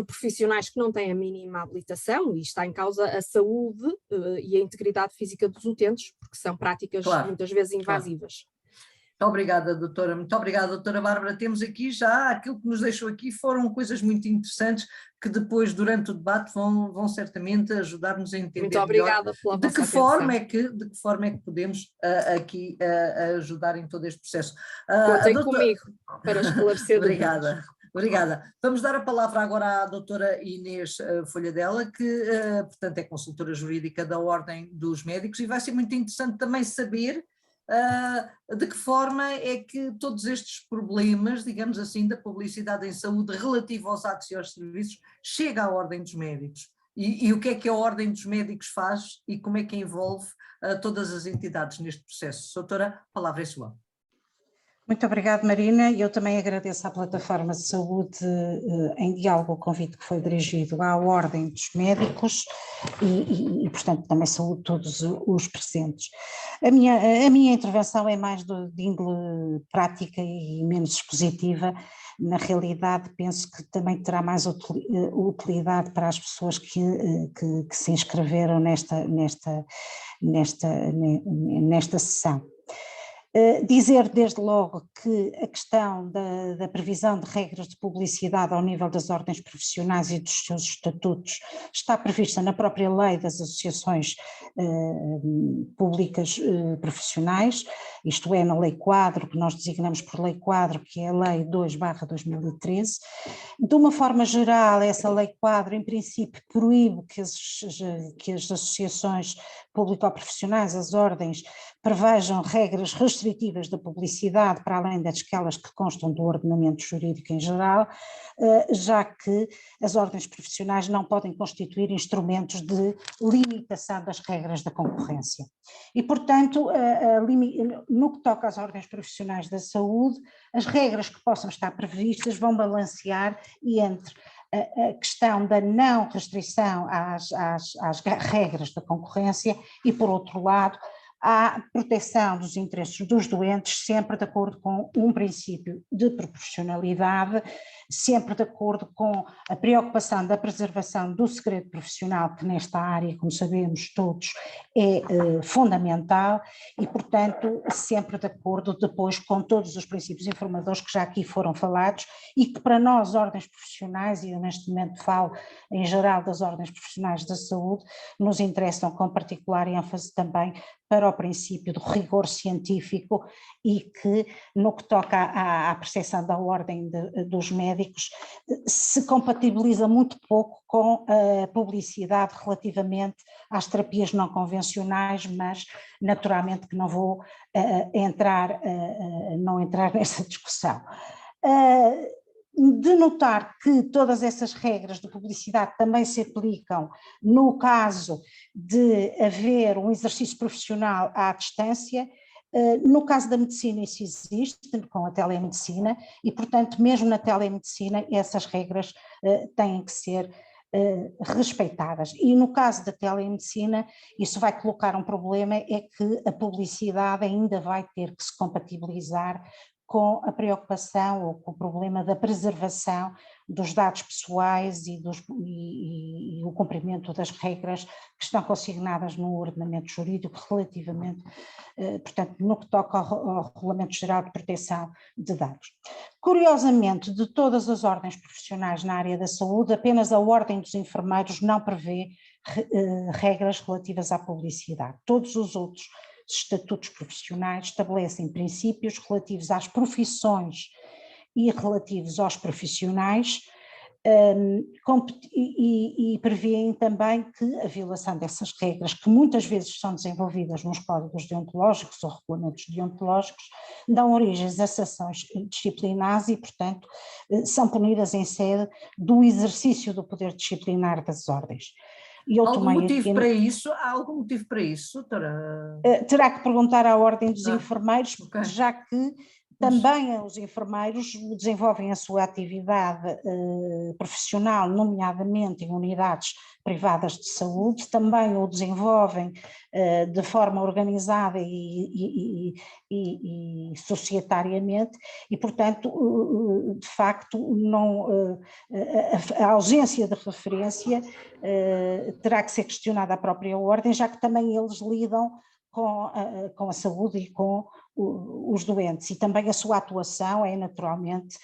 profissionais que não têm a mínima habilitação, e está em causa a saúde e a integridade física dos utentes, porque são práticas muitas vezes invasivas. Muito obrigada, doutora. Muito obrigada, doutora Bárbara. Temos aqui já aquilo que nos deixou aqui, foram coisas muito interessantes que depois, durante o debate, vão certamente ajudar-nos a entender muito obrigada melhor pela de que forma é que podemos aqui ajudar em todo este processo. Contem comigo para esclarecer. Obrigada. Obrigada. Vamos dar a palavra agora à doutora Inês Folhadela, que, portanto, é consultora jurídica da Ordem dos Médicos, e vai ser muito interessante também saber de que forma é que todos estes problemas, digamos assim, da publicidade em saúde relativa aos atos e aos serviços, chega à Ordem dos Médicos. E o que é que a Ordem dos Médicos faz e como é que envolve todas as entidades neste processo. Doutora, a palavra é sua. Muito obrigada, Marina. Eu também agradeço à Plataforma de Saúde em Diálogo o convite que foi dirigido à Ordem dos Médicos e portanto, também saúdo todos os presentes. A minha intervenção é mais de índole prática e menos expositiva. Na realidade, penso que também terá mais utilidade para as pessoas que se inscreveram nesta sessão. Dizer desde logo que a questão da previsão de regras de publicidade ao nível das ordens profissionais e dos seus estatutos está prevista na própria lei das associações públicas profissionais, isto é, na lei quadro, que nós designamos por lei quadro, que é a lei 2/2013. De uma forma geral, essa lei quadro, em princípio, proíbe que as associações público-profissionais, as ordens, prevejam regras restritivas da publicidade, para além daquelas que constam do ordenamento jurídico em geral, já que as ordens profissionais não podem constituir instrumentos de limitação das regras da concorrência. E, portanto, no que toca às ordens profissionais da saúde, as regras que possam estar previstas vão balancear entre a questão da não restrição às regras da concorrência e, por outro lado, à proteção dos interesses dos doentes, sempre de acordo com um princípio de proporcionalidade, sempre de acordo com a preocupação da preservação do segredo profissional, que nesta área, como sabemos todos, é fundamental, e, portanto, sempre de acordo depois com todos os princípios informadores que já aqui foram falados e que para nós, ordens profissionais, e eu neste momento falo em geral das ordens profissionais da saúde, nos interessam com particular ênfase também para o princípio do rigor científico, e que, no que toca à percepção da ordem dos médicos, se compatibiliza muito pouco com a publicidade relativamente às terapias não convencionais, mas naturalmente que não vou entrar nessa discussão. De notar que todas essas regras de publicidade também se aplicam no caso de haver um exercício profissional à distância. No caso da medicina isso existe, com a telemedicina, e portanto mesmo na telemedicina essas regras têm que ser respeitadas. E no caso da telemedicina isso vai colocar um problema, é que a publicidade ainda vai ter que se compatibilizar com a preocupação ou com o problema da preservação dos dados pessoais e o cumprimento das regras que estão consignadas no ordenamento jurídico relativamente, portanto, no que toca ao Regulamento Geral de Proteção de Dados. Curiosamente, de todas as ordens profissionais na área da saúde, apenas a Ordem dos Enfermeiros não prevê regras relativas à publicidade. Todos os outros estatutos profissionais estabelecem princípios relativos às profissões e relativos aos profissionais, e prevêem também que a violação dessas regras, que muitas vezes são desenvolvidas nos códigos deontológicos ou regulamentos deontológicos, dão origem a sanções disciplinares e, portanto, são punidas em sede do exercício do poder disciplinar das ordens. Há algum motivo para isso, doutora? Terá que perguntar à Ordem dos Enfermeiros, okay. Já que também os enfermeiros desenvolvem a sua atividade profissional, nomeadamente em unidades privadas de saúde, também o desenvolvem de forma organizada e societariamente, e portanto, de facto, a ausência de referência terá que ser questionada à própria Ordem, já que também eles lidam com a saúde e com os doentes, e também a sua atuação é naturalmente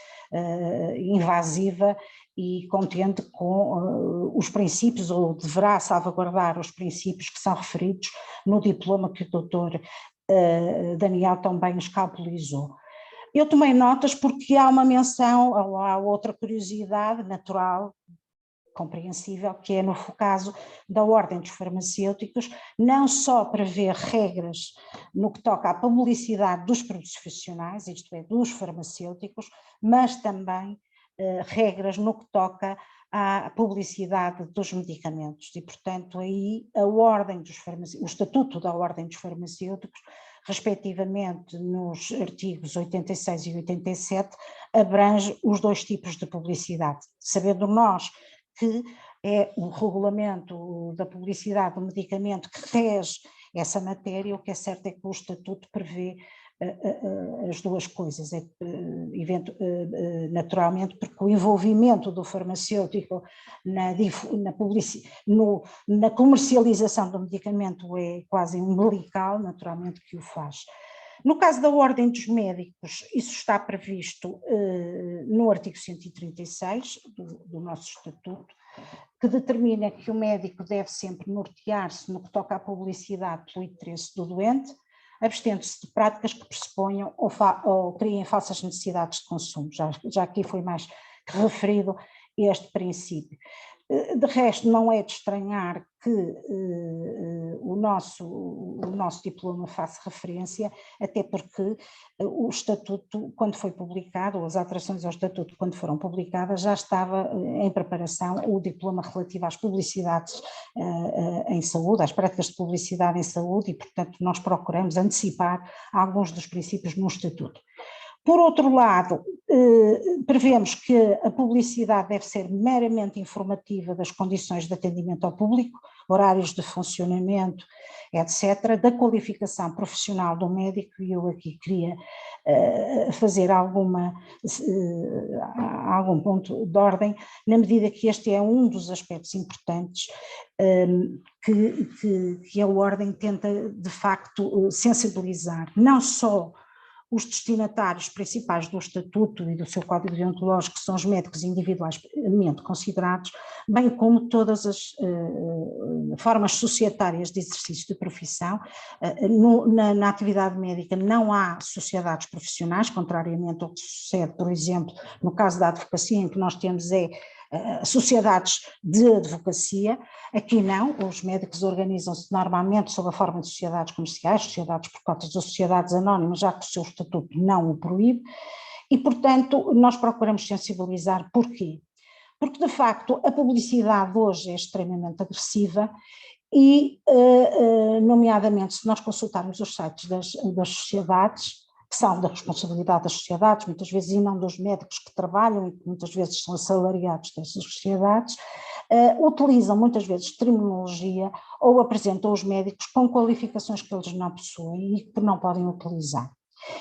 invasiva e contende com os princípios, ou deverá salvaguardar os princípios que são referidos no diploma que o doutor Daniel também escalpelizou. Eu tomei notas porque há uma menção, há outra curiosidade natural, compreensível, que é no caso da Ordem dos Farmacêuticos, não só prever regras no que toca à publicidade dos produtos profissionais, isto é, dos farmacêuticos, mas também regras no que toca à publicidade dos medicamentos, e portanto aí o Estatuto da Ordem dos Farmacêuticos, respectivamente nos artigos 86 e 87, abrange os dois tipos de publicidade, sabendo nós que é o regulamento da publicidade do medicamento que rege essa matéria. O que é certo é que o Estatuto prevê as duas coisas, naturalmente porque o envolvimento do farmacêutico na comercialização do medicamento é quase umbilical, naturalmente que o faz. No caso da Ordem dos Médicos, isso está previsto no artigo 136 do nosso Estatuto, que determina que o médico deve sempre nortear-se no que toca à publicidade pelo interesse do doente, abstendo-se de práticas que pressuponham ou criem falsas necessidades de consumo. Já aqui foi mais referido este princípio. De resto, não é de estranhar que o nosso diploma faça referência, até porque o Estatuto, quando foi publicado, as alterações ao Estatuto, quando foram publicadas, já estava em preparação o diploma relativo às publicidades em saúde, às práticas de publicidade em saúde, e, portanto, nós procuramos antecipar alguns dos princípios no Estatuto. Por outro lado, prevemos que a publicidade deve ser meramente informativa das condições de atendimento ao público, horários de funcionamento, etc., da qualificação profissional do médico, e eu aqui queria fazer algum ponto de ordem, na medida que este é um dos aspectos importantes que a Ordem tenta, de facto, sensibilizar, não só os destinatários principais do Estatuto e do seu Código Deontológico, que são os médicos individualmente considerados, bem como todas as formas societárias de exercício de profissão. Na atividade médica não há sociedades profissionais, contrariamente ao que sucede, por exemplo, no caso da advocacia, em que nós temos sociedades de advocacia. Aqui não, os médicos organizam-se normalmente sob a forma de sociedades comerciais, sociedades por cotas ou sociedades anónimas, já que o seu estatuto não o proíbe, e, portanto, nós procuramos sensibilizar. Porquê? Porque, de facto, a publicidade hoje é extremamente agressiva e, nomeadamente, se nós consultarmos os sites das sociedades, que são da responsabilidade das sociedades, muitas vezes, e não dos médicos que trabalham, e que muitas vezes são assalariados dessas sociedades, utilizam muitas vezes terminologia ou apresentam os médicos com qualificações que eles não possuem e que não podem utilizar.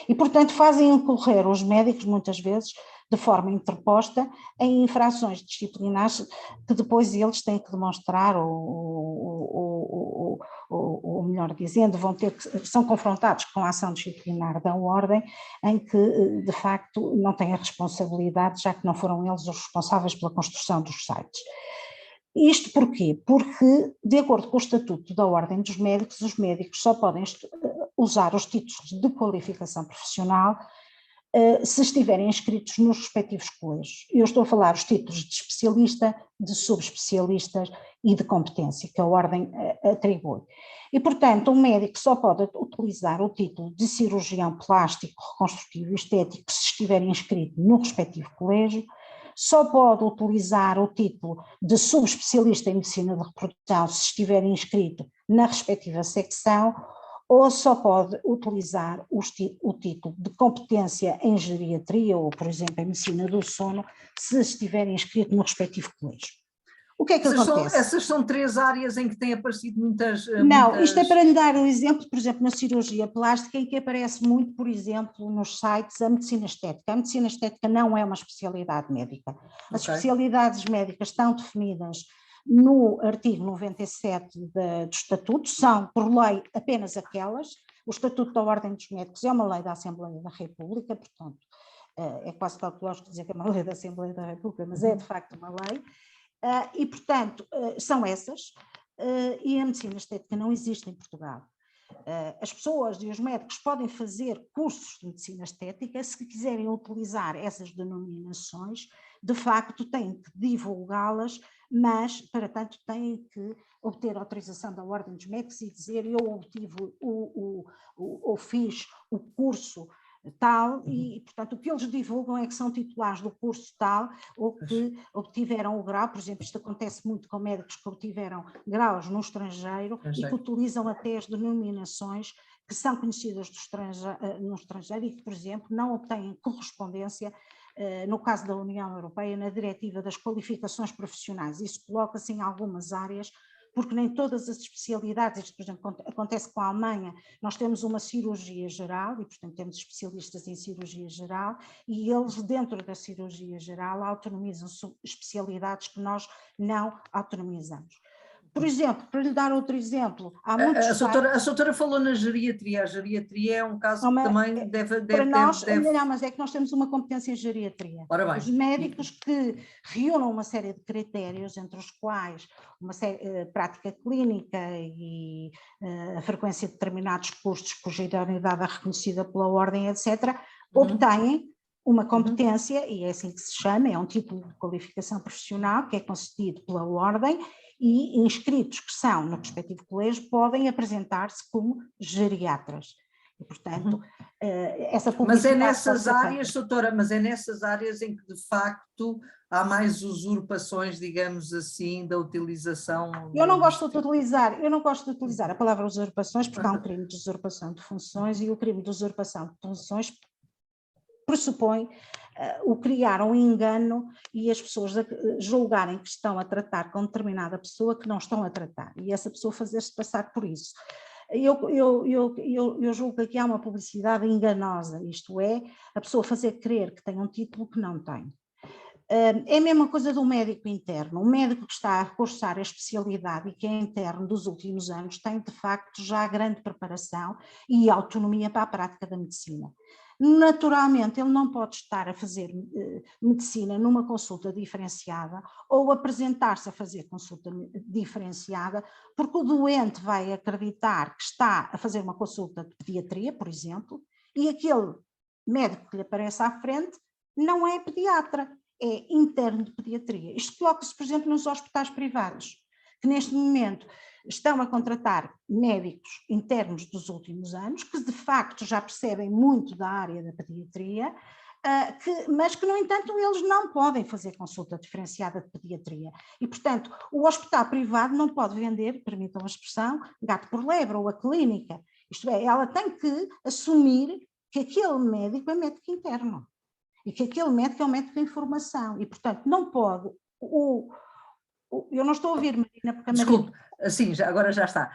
E, portanto, fazem incorrer os médicos, muitas vezes, de forma interposta, em infrações disciplinares que depois eles têm que demonstrar, ou melhor dizendo, são confrontados com a ação disciplinar da Ordem, em que, de facto, não têm a responsabilidade, já que não foram eles os responsáveis pela construção dos sites. Isto porquê? Porque, de acordo com o Estatuto da Ordem dos Médicos, os médicos só podem usar os títulos de qualificação profissional se estiverem inscritos nos respectivos colégios. Eu estou a falar os títulos de especialista, de subespecialistas e de competência que a Ordem atribui. E, portanto, um médico só pode utilizar o título de cirurgião plástico, reconstrutivo e estético se estiver inscrito no respectivo colégio, só pode utilizar o título de subespecialista em medicina de reprodução se estiver inscrito na respectiva secção, ou só pode utilizar o título de competência em geriatria ou, por exemplo, em medicina do sono, se estiver inscrito no respectivo colégio. O que é que acontece? Essas são três áreas em que têm aparecido muitas... Não, isto é para lhe dar um exemplo, por exemplo, na cirurgia plástica, em que aparece muito, por exemplo, nos sites, a medicina estética. A medicina estética não é uma especialidade médica. As especialidades médicas estão definidas no artigo 97 do Estatuto, são, por lei, apenas aquelas. O Estatuto da Ordem dos Médicos é uma lei da Assembleia da República, portanto, é quase tautológico dizer que é uma lei da Assembleia da República, mas é de facto uma lei, e, portanto, são essas, e a medicina estética não existe em Portugal. As pessoas e os médicos podem fazer cursos de medicina estética, se quiserem utilizar essas denominações, de facto têm que divulgá-las, mas para tanto têm que obter autorização da Ordem dos Médicos e dizer eu obtive ou fiz o curso tal, e portanto o que eles divulgam é que são titulares do curso tal, ou que obtiveram o grau. Por exemplo, isto acontece muito com médicos que obtiveram graus no estrangeiro e que utilizam até as denominações que são conhecidas no estrangeiro e que, por exemplo, não obtêm correspondência, no caso da União Europeia, na Diretiva das Qualificações Profissionais. Isso coloca-se em algumas áreas, porque nem todas as especialidades, isto, por exemplo, acontece com a Alemanha, nós temos uma cirurgia geral e, portanto, temos especialistas em cirurgia geral e eles, dentro da cirurgia geral, autonomizam especialidades que nós não autonomizamos. Por exemplo, para lhe dar outro exemplo, há muitos A doutora falou na geriatria. A geriatria é um caso que também deve... Para nós, não, mas é que nós temos uma competência em geriatria. Ora bem. Os médicos que reúnam uma série de critérios, entre os quais uma prática clínica e a frequência de determinados custos cuja idoneidade é reconhecida pela ordem, etc., obtêm uma competência, e é assim que se chama, é um título de qualificação profissional que é concedido pela ordem, e inscritos que são no respectivo colégio podem apresentar-se como geriatras. E, portanto, essa publicidade... Mas é nessas áreas, doutora, mas é nessas áreas em que, de facto, há mais usurpações, digamos assim, da utilização... Eu não gosto de utilizar a palavra usurpações, porque há um crime de usurpação de funções, e o crime de usurpação de funções pressupõe o criar um engano e as pessoas julgarem que estão a tratar com determinada pessoa que não estão a tratar, e essa pessoa fazer-se passar por isso. Eu julgo que aqui há uma publicidade enganosa, isto é, a pessoa fazer crer que tem um título que não tem. É a mesma coisa do médico interno. Um médico que está a cursar a especialidade e que é interno dos últimos anos tem, de facto, já grande preparação e autonomia para a prática da medicina. Naturalmente, ele não pode estar a fazer medicina numa consulta diferenciada ou apresentar-se a fazer consulta diferenciada, porque o doente vai acreditar que está a fazer uma consulta de pediatria, por exemplo, e aquele médico que lhe aparece à frente não é pediatra, é interno de pediatria. Isto coloca-se, por exemplo, nos hospitais privados, que neste momento estão a contratar médicos internos dos últimos anos, que de facto já percebem muito da área da pediatria, mas que, no entanto, eles não podem fazer consulta diferenciada de pediatria. E, portanto, o hospital privado não pode vender, permitam a expressão, gato por lebre, ou a clínica. Isto é, ela tem que assumir que aquele médico é médico interno e que aquele médico é um médico em formação. E, portanto, não pode... Eu não estou a ouvir, Marina, porque a Marina... Desculpe, sim, agora já está.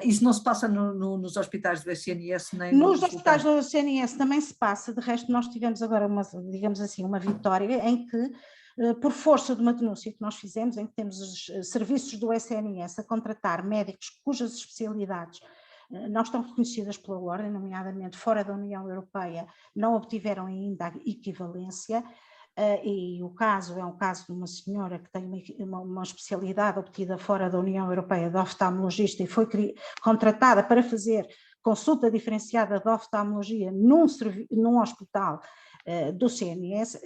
Isso não se passa nos hospitais do SNS nem nos hospitais do SNS também se passa. De resto, nós tivemos agora digamos assim, uma vitória em que, por força de uma denúncia que nós fizemos, em que temos os serviços do SNS a contratar médicos cujas especialidades não estão reconhecidas pela ordem, nomeadamente fora da União Europeia, não obtiveram ainda a equivalência. E o caso é um caso de uma senhora que tem uma especialidade obtida fora da União Europeia de oftalmologista e foi contratada para fazer consulta diferenciada de oftalmologia num hospital do CNS.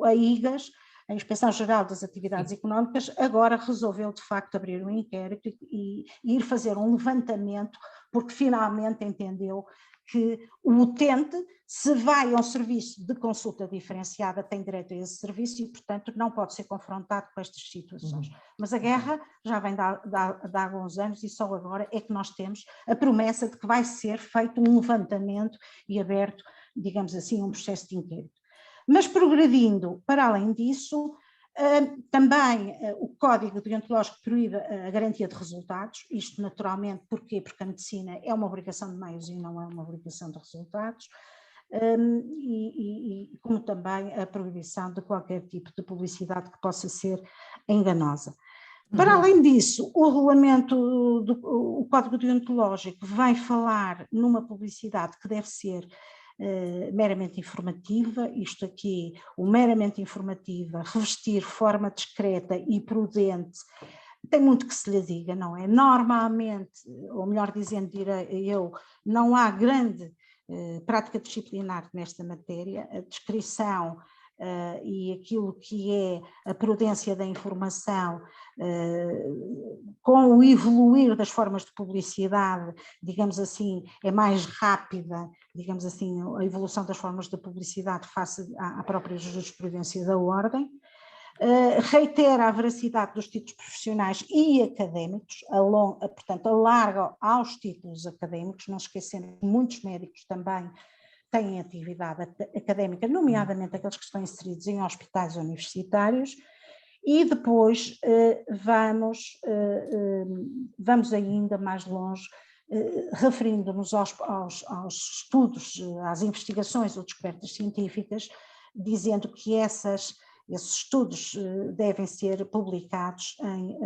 A IGAS, a Inspeção Geral das Atividades Económicas, agora resolveu de facto abrir um inquérito e ir fazer um levantamento, porque finalmente entendeu que o utente, se vai a um serviço de consulta diferenciada, tem direito a esse serviço e, portanto, não pode ser confrontado com estas situações. Mas a guerra já vem de há alguns anos e só agora é que nós temos a promessa de que vai ser feito um levantamento e aberto, digamos assim, um processo de inquérito. Mas progredindo, para além disso, também o Código Deontológico proíbe a garantia de resultados, isto naturalmente, porquê? Porque a medicina é uma obrigação de meios e não é uma obrigação de resultados, e como também a proibição de qualquer tipo de publicidade que possa ser enganosa. Para além disso, o regulamento, o Código Deontológico vai falar numa publicidade que deve ser meramente informativa, isto aqui, o meramente informativa, revestir forma discreta e prudente, tem muito que se lhe diga, não é? Normalmente, ou melhor dizendo, direi eu, não há grande prática disciplinar nesta matéria, a descrição e aquilo que é a prudência da informação, com o evoluir das formas de publicidade, digamos assim, é mais rápida, digamos assim, a evolução das formas de publicidade face à própria jurisprudência da ordem. Reitera a veracidade dos títulos profissionais e académicos, portanto, alarga aos títulos académicos, não esquecendo que muitos médicos também têm atividade académica, nomeadamente aqueles que estão inseridos em hospitais universitários, e depois vamos ainda mais longe, referindo-nos aos estudos, às investigações ou descobertas científicas, dizendo que essas Esses estudos devem ser publicados em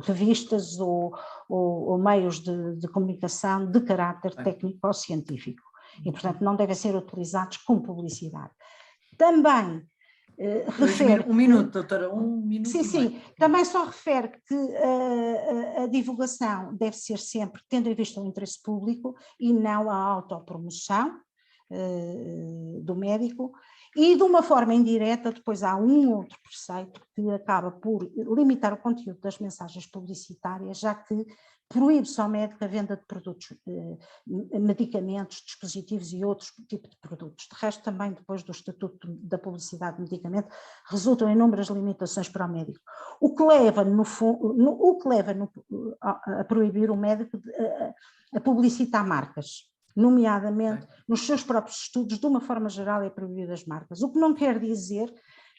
revistas ou meios de comunicação de caráter técnico-científico e, portanto, não devem ser utilizados como publicidade. Também refere... Um minuto, doutora, um minuto. Sim, também só refere que a divulgação deve ser sempre tendo em vista o interesse público e não a autopromoção do médico, e de uma forma indireta depois há um outro preceito que acaba por limitar o conteúdo das mensagens publicitárias, já que proíbe-se ao médico a venda de produtos, medicamentos, dispositivos e outros tipos de produtos. De resto, também depois do Estatuto da Publicidade de Medicamento, resultam inúmeras limitações para o médico, o que leva, a proibir o médico a publicitar marcas, nomeadamente nos seus próprios estudos, de uma forma geral, é proibido as marcas, o que não quer dizer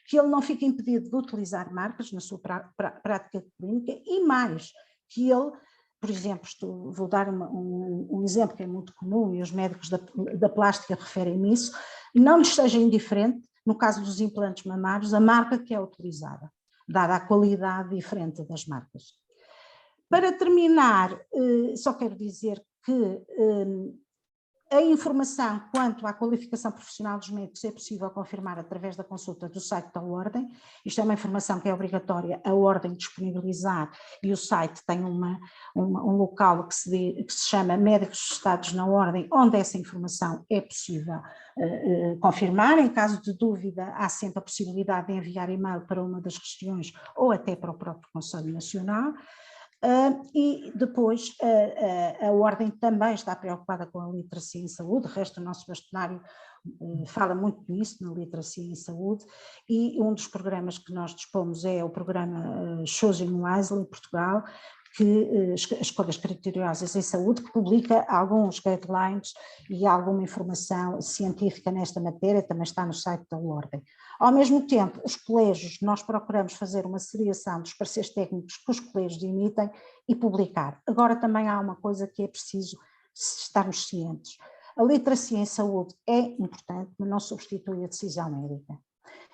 que ele não fique impedido de utilizar marcas na sua prática clínica e mais, que ele, por exemplo, vou dar um exemplo que é muito comum e os médicos da plástica referem-me isso, não lhes seja indiferente, no caso dos implantes mamários, a marca que é utilizada, dada a qualidade diferente das marcas. Para terminar, só quero dizer que a informação quanto à qualificação profissional dos médicos é possível confirmar através da consulta do site da Ordem. Isto é uma informação que é obrigatória a Ordem disponibilizar e o site tem um local que se chama Médicos Registados na Ordem, onde essa informação é possível confirmar. Em caso de dúvida, há sempre a possibilidade de enviar e-mail para uma das regiões ou até para o próprio Conselho Nacional. E depois a Ordem também está preocupada com a literacia em saúde, de resto o nosso bastonário fala muito nisso, na literacia em saúde, e um dos programas que nós dispomos é o programa Choosing Wisely em Portugal, que escolhas criteriosas em saúde, que publica alguns guidelines e alguma informação científica nesta matéria, também está no site da Ordem. Ao mesmo tempo, os colégios, nós procuramos fazer uma seriação dos pareceres técnicos que os colégios emitem e publicar. Agora também há uma coisa que é preciso estarmos cientes. A literacia em saúde é importante, mas não substitui a decisão médica.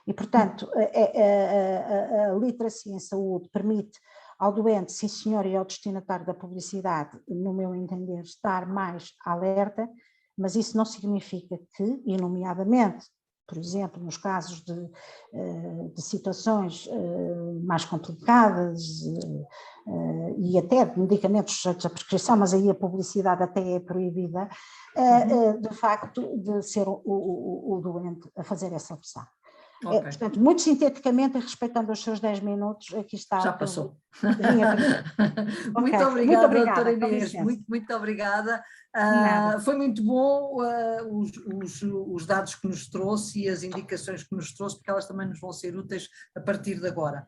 E, portanto, a literacia em saúde permite ao doente, sim senhor, e ao destinatário da publicidade, no meu entender, estar mais alerta, mas isso não significa que, e nomeadamente, por exemplo, nos casos de situações mais complicadas e até de medicamentos sujeitos à prescrição, mas aí a publicidade até é proibida, de facto, de ser o doente a fazer essa opção. Okay. Portanto, muito sinteticamente, respeitando os seus 10 minutos, aqui está. Já passou. Muito obrigada, muito obrigada, doutora Inês, muito obrigada. Foi muito bom os dados que nos trouxe e as indicações que nos trouxe, porque elas também nos vão ser úteis a partir de agora.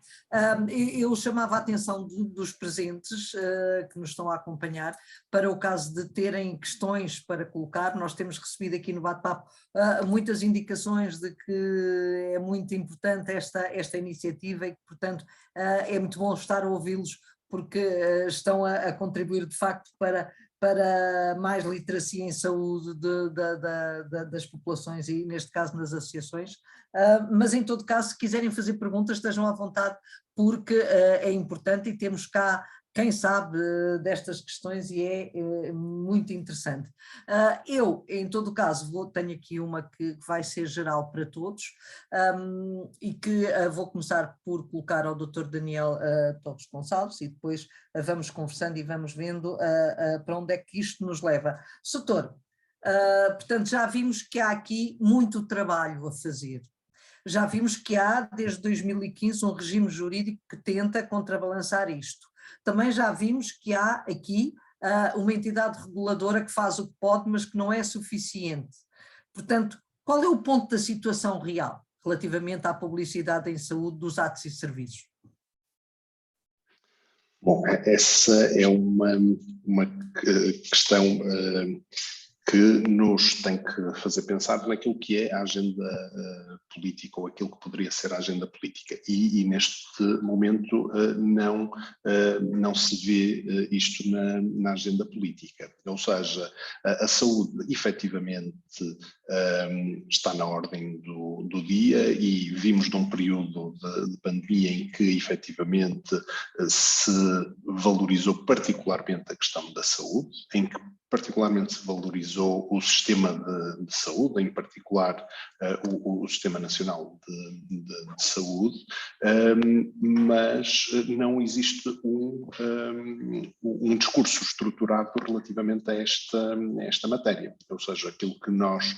Eu chamava a atenção dos presentes que nos estão a acompanhar para o caso de terem questões para colocar. Nós temos recebido aqui no bate-papo muitas indicações de que é muito importante esta iniciativa e que, portanto, é muito bom estar a ouvi-los porque estão a contribuir de facto para mais literacia em saúde das populações e neste caso nas associações, mas em todo caso se quiserem fazer perguntas estejam à vontade porque é importante e temos cá quem sabe destas questões e é muito interessante. Eu, em todo caso, tenho aqui uma que vai ser geral para todos e que vou começar por colocar ao Dr. Daniel Torres Gonçalves e depois vamos conversando e vamos vendo para onde é que isto nos leva. Soutor, portanto, já vimos que há aqui muito trabalho a fazer. Já vimos que há, desde 2015, um regime jurídico que tenta contrabalançar isto. Também já vimos que há aqui uma entidade reguladora que faz o que pode, mas que não é suficiente. Portanto, qual é o ponto da situação real relativamente à publicidade em saúde dos atos e serviços? Bom, essa é uma questão que nos tem que fazer pensar naquilo que é a agenda política ou aquilo que poderia ser a agenda política. E neste momento não se vê isto na agenda política. Ou seja, a saúde efetivamente está na ordem do dia e vimos num período de pandemia em que efetivamente se valorizou particularmente a questão da saúde, em que particularmente se valorizou o sistema de saúde, em particular o Sistema Nacional de Saúde, mas não existe um discurso estruturado relativamente a esta matéria. Ou seja, aquilo que nós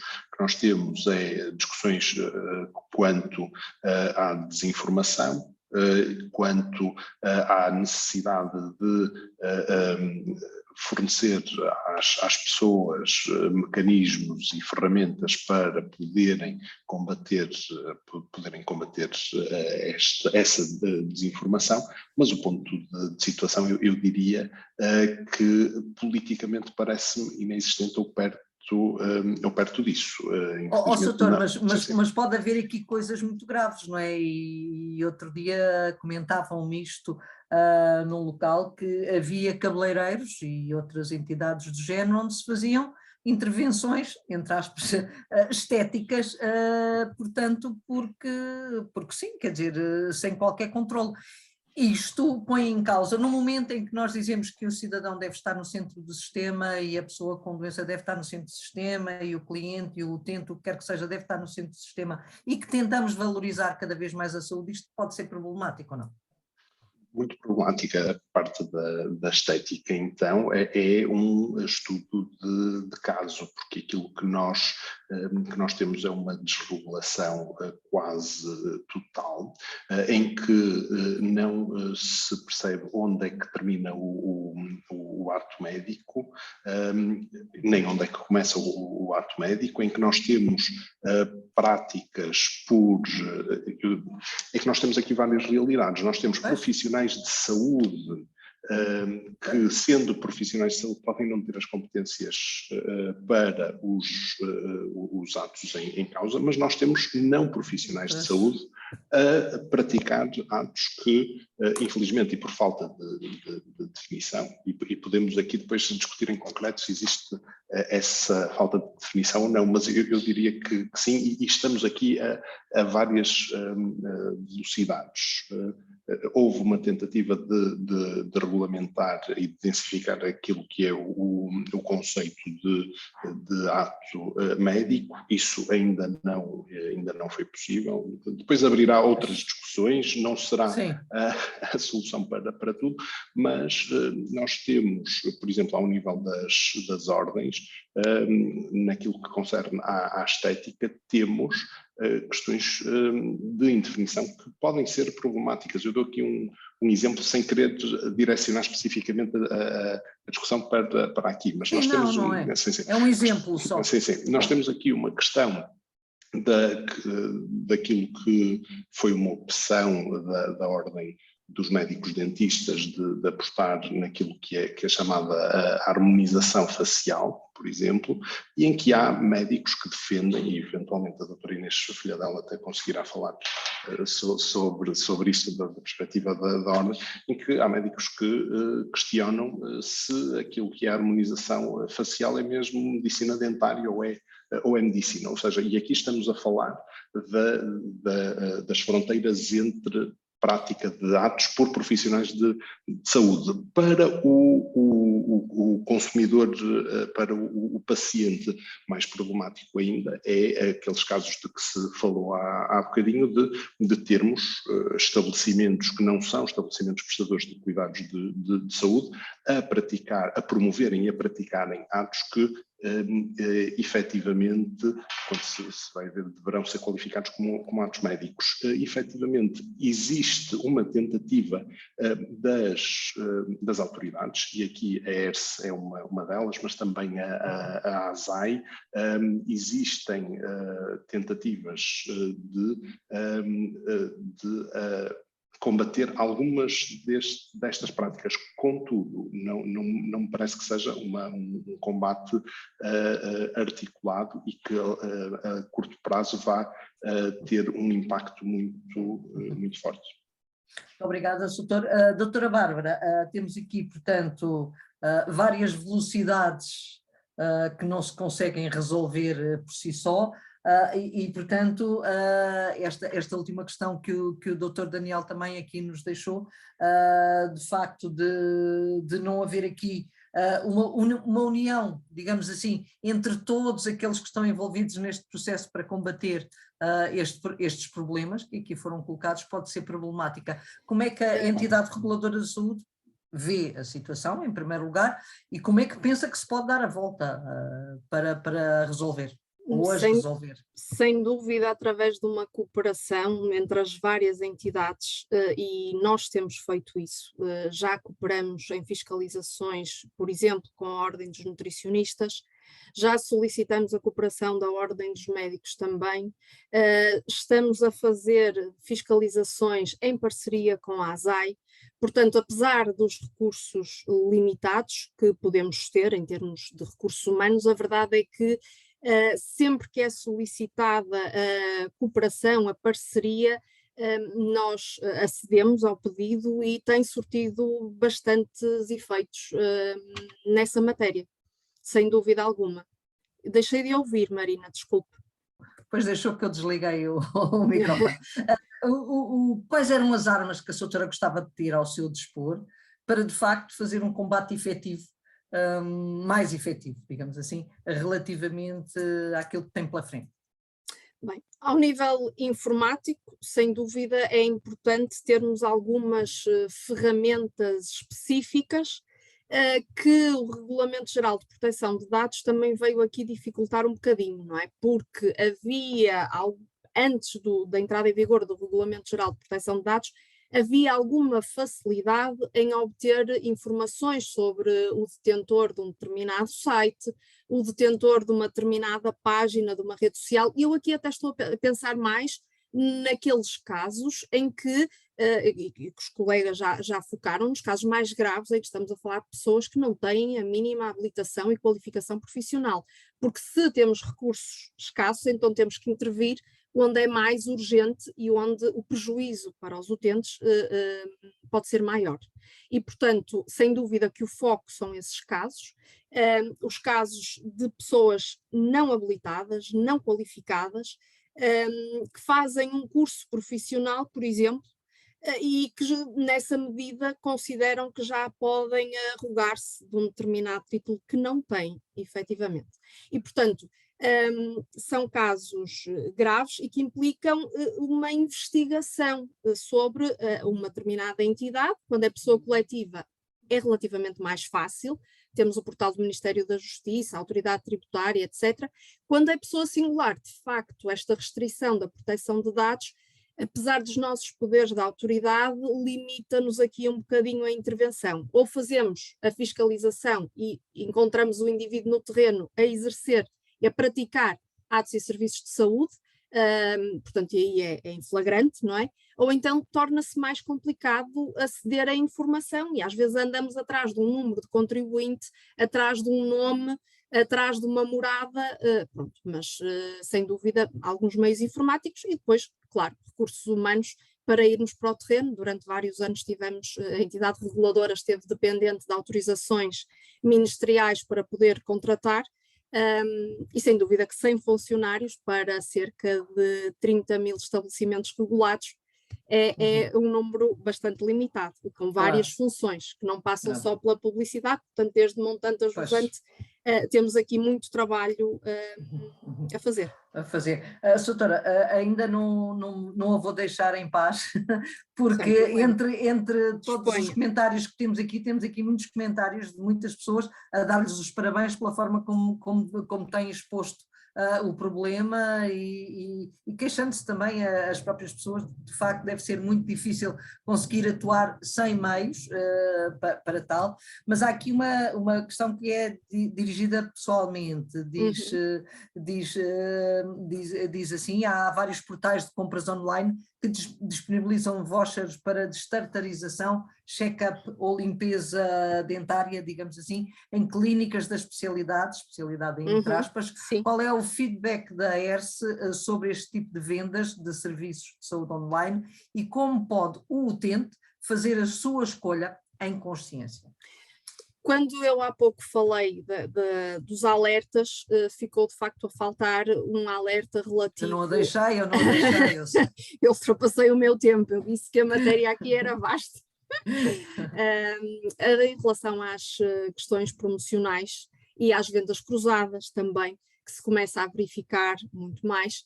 temos é discussões quanto à desinformação, quanto à necessidade de fornecer às pessoas mecanismos e ferramentas para poderem combater essa desinformação, mas o ponto de situação, eu diria que politicamente parece-me inexistente ou perto disso. Soutor, mas pode haver aqui coisas muito graves, não é? E outro dia comentavam-me isto num local que havia cabeleireiros e outras entidades do género onde se faziam intervenções, entre aspas, estéticas, portanto, porque sim, quer dizer, sem qualquer controle. Isto põe em causa, no momento em que nós dizemos que o cidadão deve estar no centro do sistema e a pessoa com doença deve estar no centro do sistema e o cliente e o utente, o que quer que seja, deve estar no centro do sistema e que tentamos valorizar cada vez mais a saúde, isto pode ser problemático ou não? Muito problemática a parte da estética, então, é um estudo de caso, porque aquilo que nós temos é uma desregulação quase total, em que não se percebe onde é que termina o ato médico, nem onde é que começa o ato médico, em que nós temos práticas é que nós temos aqui várias realidades. Nós temos profissionais de saúde que, sendo profissionais de saúde, podem não ter as competências para os atos em causa, mas nós temos não profissionais de saúde a praticar atos que, infelizmente, e por falta de definição, e podemos aqui depois discutir em concreto se existe essa falta de definição ou não, mas eu diria que sim, e estamos aqui a várias velocidades. Houve uma tentativa de regulamentar e de densificar aquilo que é o conceito de ato médico. Isso ainda não foi possível. Depois abrirá outras discussões, não será a solução para tudo, mas nós temos, por exemplo, ao nível das ordens, naquilo que concerne à estética, temos questões de indefinição que podem ser problemáticas. Eu dou aqui um exemplo sem querer direcionar especificamente a discussão para aqui, mas nós temos é um exemplo só. Sim, nós temos aqui uma questão daquilo que foi uma opção da ordem dos médicos dentistas de apostar naquilo que é chamada a harmonização facial, por exemplo, e em que há médicos que defendem, e eventualmente a doutora Inês Filha dela até conseguirá falar sobre isto da perspectiva da ordem, em que há médicos que questionam se aquilo que é a harmonização facial é mesmo medicina dentária ou é medicina, ou seja, e aqui estamos a falar das fronteiras entre prática de atos por profissionais de saúde. Para o consumidor, para o paciente, mais problemático ainda é aqueles casos de que se falou há bocadinho de termos estabelecimentos que não são estabelecimentos prestadores de cuidados de saúde a promoverem e a praticarem atos que efetivamente, quando se vai ver, deverão ser qualificados como atos médicos. Efetivamente, existe uma tentativa das autoridades, e aqui a ERSE é uma delas, mas também a ASAI, existem tentativas de combater algumas destas práticas. Contudo, não me parece que seja um combate articulado e que a curto prazo vá ter um impacto muito forte. Obrigada, doutor. Doutora Bárbara, temos aqui, portanto, várias velocidades que não se conseguem resolver por si só, portanto, esta última questão que o doutor Daniel também aqui nos deixou, de facto de não haver aqui uma união, digamos assim, entre todos aqueles que estão envolvidos neste processo para combater estes problemas que aqui foram colocados, pode ser problemática. Como é que a entidade reguladora da saúde vê a situação, em primeiro lugar, e como é que pensa que se pode dar a volta para resolver, ou as resolver? Sem dúvida, através de uma cooperação entre as várias entidades, e nós temos feito isso. Já cooperamos em fiscalizações, por exemplo, com a Ordem dos Nutricionistas, já solicitamos a cooperação da Ordem dos Médicos também, estamos a fazer fiscalizações em parceria com a ASAI. Portanto, apesar dos recursos limitados que podemos ter em termos de recursos humanos, a verdade é que sempre que é solicitada a cooperação, a parceria, nós acedemos ao pedido e tem surtido bastantes efeitos nessa matéria, sem dúvida alguma. Deixei de ouvir, Marina, desculpe. Pois deixou que eu desliguei o microfone. Quais eram as armas que a doutora gostava de ter ao seu dispor para, de facto, fazer um combate efetivo, mais efetivo, digamos assim, relativamente àquilo que tem pela frente? Bem, ao nível informático, sem dúvida, é importante termos algumas ferramentas específicas que o Regulamento Geral de Proteção de Dados também veio aqui dificultar um bocadinho, não é? Porque havia, antes da entrada em vigor do Regulamento Geral de Proteção de Dados, havia alguma facilidade em obter informações sobre o detentor de um determinado site, o detentor de uma determinada página de uma rede social, e eu aqui até estou a pensar mais naqueles casos em que, e que os colegas já focaram, nos casos mais graves em que estamos a falar de pessoas que não têm a mínima habilitação e qualificação profissional, porque se temos recursos escassos, então temos que intervir onde é mais urgente e onde o prejuízo para os utentes pode ser maior. E, portanto, sem dúvida que o foco são esses casos, os casos de pessoas não habilitadas, não qualificadas, que fazem um curso profissional, por exemplo, e que nessa medida consideram que já podem arrogar-se de um determinado título que não têm, efetivamente. E, portanto, são casos graves e que implicam uma investigação sobre uma determinada entidade. Quando é pessoa coletiva é relativamente mais fácil, temos o portal do Ministério da Justiça, a autoridade tributária, etc. Quando é pessoa singular, de facto, esta restrição da proteção de dados, apesar dos nossos poderes da autoridade, limita-nos aqui um bocadinho a intervenção. Ou fazemos a fiscalização e encontramos o indivíduo no terreno a exercer e a praticar atos e serviços de saúde, portanto, e aí é em flagrante, não é? Ou então torna-se mais complicado aceder à informação e às vezes andamos atrás de um número de contribuinte, atrás de um nome, atrás de uma morada, pronto, mas sem dúvida alguns meios informáticos e depois, claro, recursos humanos para irmos para o terreno. Durante vários anos tivemos, a entidade reguladora esteve dependente de autorizações ministeriais para poder contratar, e sem dúvida que 100 funcionários para cerca de 30 mil estabelecimentos regulados é um número bastante limitado, com várias funções que não passam só pela publicidade, portanto desde montante a ajudante temos aqui muito trabalho a fazer. Doutora, ainda não a vou deixar em paz, porque entre todos os comentários que temos aqui muitos comentários de muitas pessoas a dar-lhes os parabéns pela forma como têm exposto o problema e queixando-se também as próprias pessoas. De facto deve ser muito difícil conseguir atuar sem meios para tal, mas há aqui uma questão que é dirigida pessoalmente, diz assim: há vários portais de compras online que disponibilizam vouchers para destartarização, check-up ou limpeza dentária, digamos assim, em clínicas da especialidade entre aspas. Sim. Qual é o feedback da ERSE sobre este tipo de vendas de serviços de saúde online e como pode o utente fazer a sua escolha em consciência? Quando eu há pouco falei dos alertas, ficou de facto a faltar um alerta relativo... Eu não a deixei. Eu ultrapassei o meu tempo, eu disse que a matéria aqui era vasta. Em relação às questões promocionais e às vendas cruzadas também, que se começa a verificar muito mais.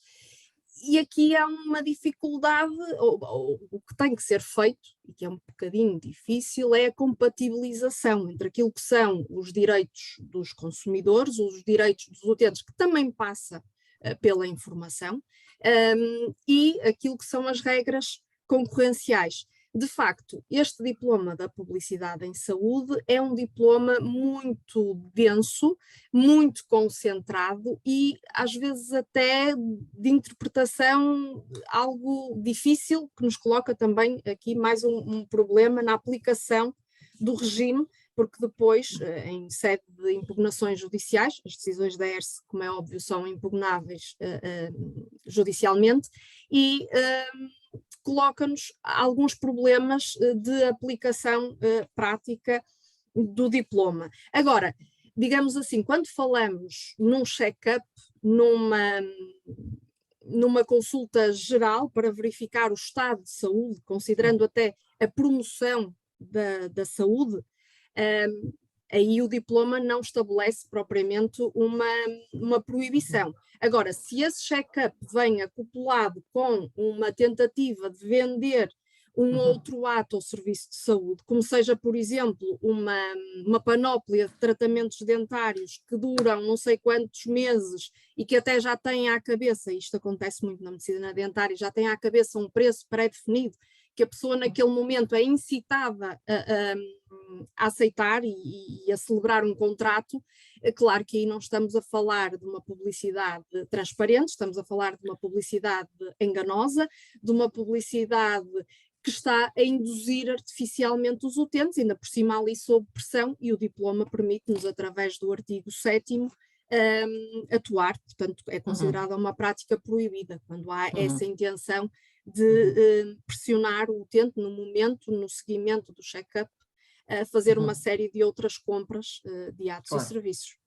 E aqui há uma dificuldade, o que tem que ser feito, e que é um bocadinho difícil, é a compatibilização entre aquilo que são os direitos dos consumidores, os direitos dos utentes, que também passa pela informação, e aquilo que são as regras concorrenciais. De facto, este diploma da publicidade em saúde é um diploma muito denso, muito concentrado e às vezes até de interpretação algo difícil, que nos coloca também aqui mais um problema na aplicação do regime, porque depois, em sede de impugnações judiciais, as decisões da ERSE, como é óbvio, são impugnáveis judicialmente e coloca-nos alguns problemas de aplicação prática do diploma. Agora, digamos assim, quando falamos num check-up, numa consulta geral para verificar o estado de saúde, considerando até a promoção da saúde, aí o diploma não estabelece propriamente uma proibição. Agora, se esse check-up vem acoplado com uma tentativa de vender um outro ato ou serviço de saúde, como seja, por exemplo, uma panóplia de tratamentos dentários que duram não sei quantos meses e que até já têm à cabeça, isto acontece muito na medicina dentária, já tem à cabeça um preço pré-definido, que a pessoa naquele momento é incitada a aceitar e a celebrar um contrato. Claro que aí não estamos a falar de uma publicidade transparente, estamos a falar de uma publicidade enganosa, de uma publicidade que está a induzir artificialmente os utentes, ainda por cima ali sob pressão, e o diploma permite-nos, através do artigo 7º, atuar, portanto é considerada uma prática proibida, quando há essa intenção de pressionar o utente no momento, no seguimento do check-up, a fazer uma série de outras compras de atos e serviços.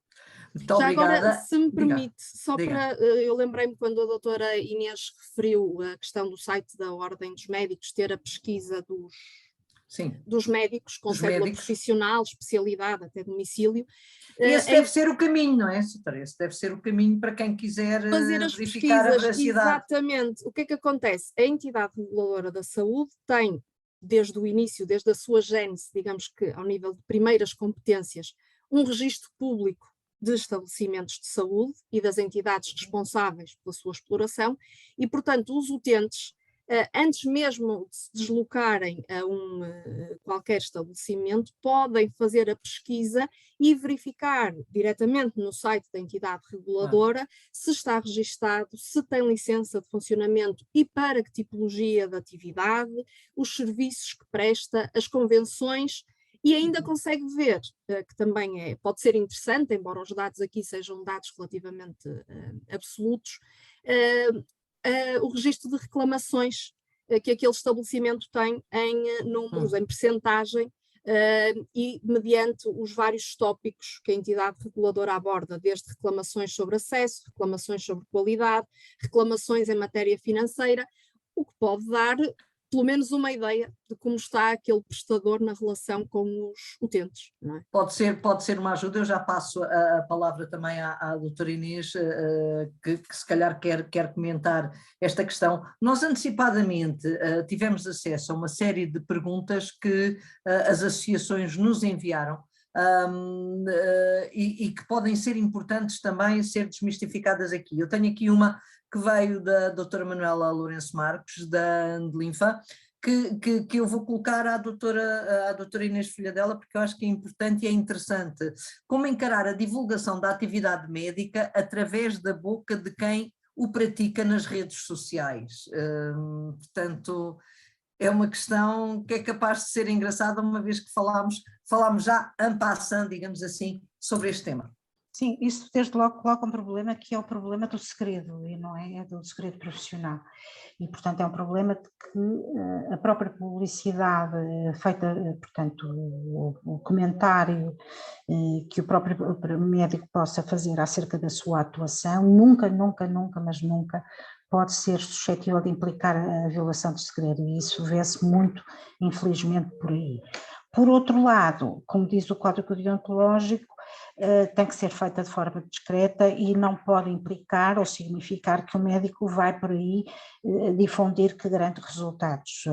Muito Já obrigada. agora, se me permite, Diga. para eu lembrei-me quando a doutora Inês referiu a questão do site da Ordem dos Médicos ter a pesquisa dos médicos com cédula profissional, especialidade, até domicílio. Esse deve ser o caminho, não é, doutora? Esse deve ser o caminho para quem quiser fazer as verificar a veracidade. Exatamente. O que é que acontece? A entidade reguladora da saúde tem, desde o início, desde a sua gênese, digamos que ao nível de primeiras competências, um registro público de estabelecimentos de saúde e das entidades responsáveis pela sua exploração e, portanto, os utentes, antes mesmo de se deslocarem a qualquer estabelecimento, podem fazer a pesquisa e verificar diretamente no site da entidade reguladora se está registado, se tem licença de funcionamento e para que tipologia de atividade, os serviços que presta, as convenções. E ainda consegue ver, que também pode ser interessante, embora os dados aqui sejam dados relativamente absolutos, o registro de reclamações que aquele estabelecimento tem em números, em percentagem, e mediante os vários tópicos que a entidade reguladora aborda, desde reclamações sobre acesso, reclamações sobre qualidade, reclamações em matéria financeira, o que pode dar pelo menos uma ideia de como está aquele prestador na relação com os utentes. Não é? Pode ser uma ajuda. Eu já passo a palavra também à doutora Inês, que se calhar quer comentar esta questão. Nós antecipadamente tivemos acesso a uma série de perguntas que as associações nos enviaram, e que podem ser importantes também ser desmistificadas aqui. Eu tenho aqui uma que veio da doutora Manuela Lourenço Marques, da Andelinfa, que eu vou colocar à doutora Inês Filhadela, porque eu acho que é importante e é interessante como encarar a divulgação da atividade médica através da boca de quem o pratica nas redes sociais. Portanto, é uma questão que é capaz de ser engraçada, uma vez que falámos já en passant, digamos assim, sobre este tema. Sim, isso desde logo coloca um problema que é o problema do segredo, e não é do segredo profissional. E, portanto, é um problema de que a própria publicidade feita, portanto, o comentário que o próprio médico possa fazer acerca da sua atuação, nunca, mas nunca pode ser suscetível de implicar a violação do segredo, e isso vê-se muito, infelizmente, por aí. Por outro lado, como diz o Código Deontológico, tem que ser feita de forma discreta e não pode implicar ou significar que o médico vai por aí difundir que garante resultados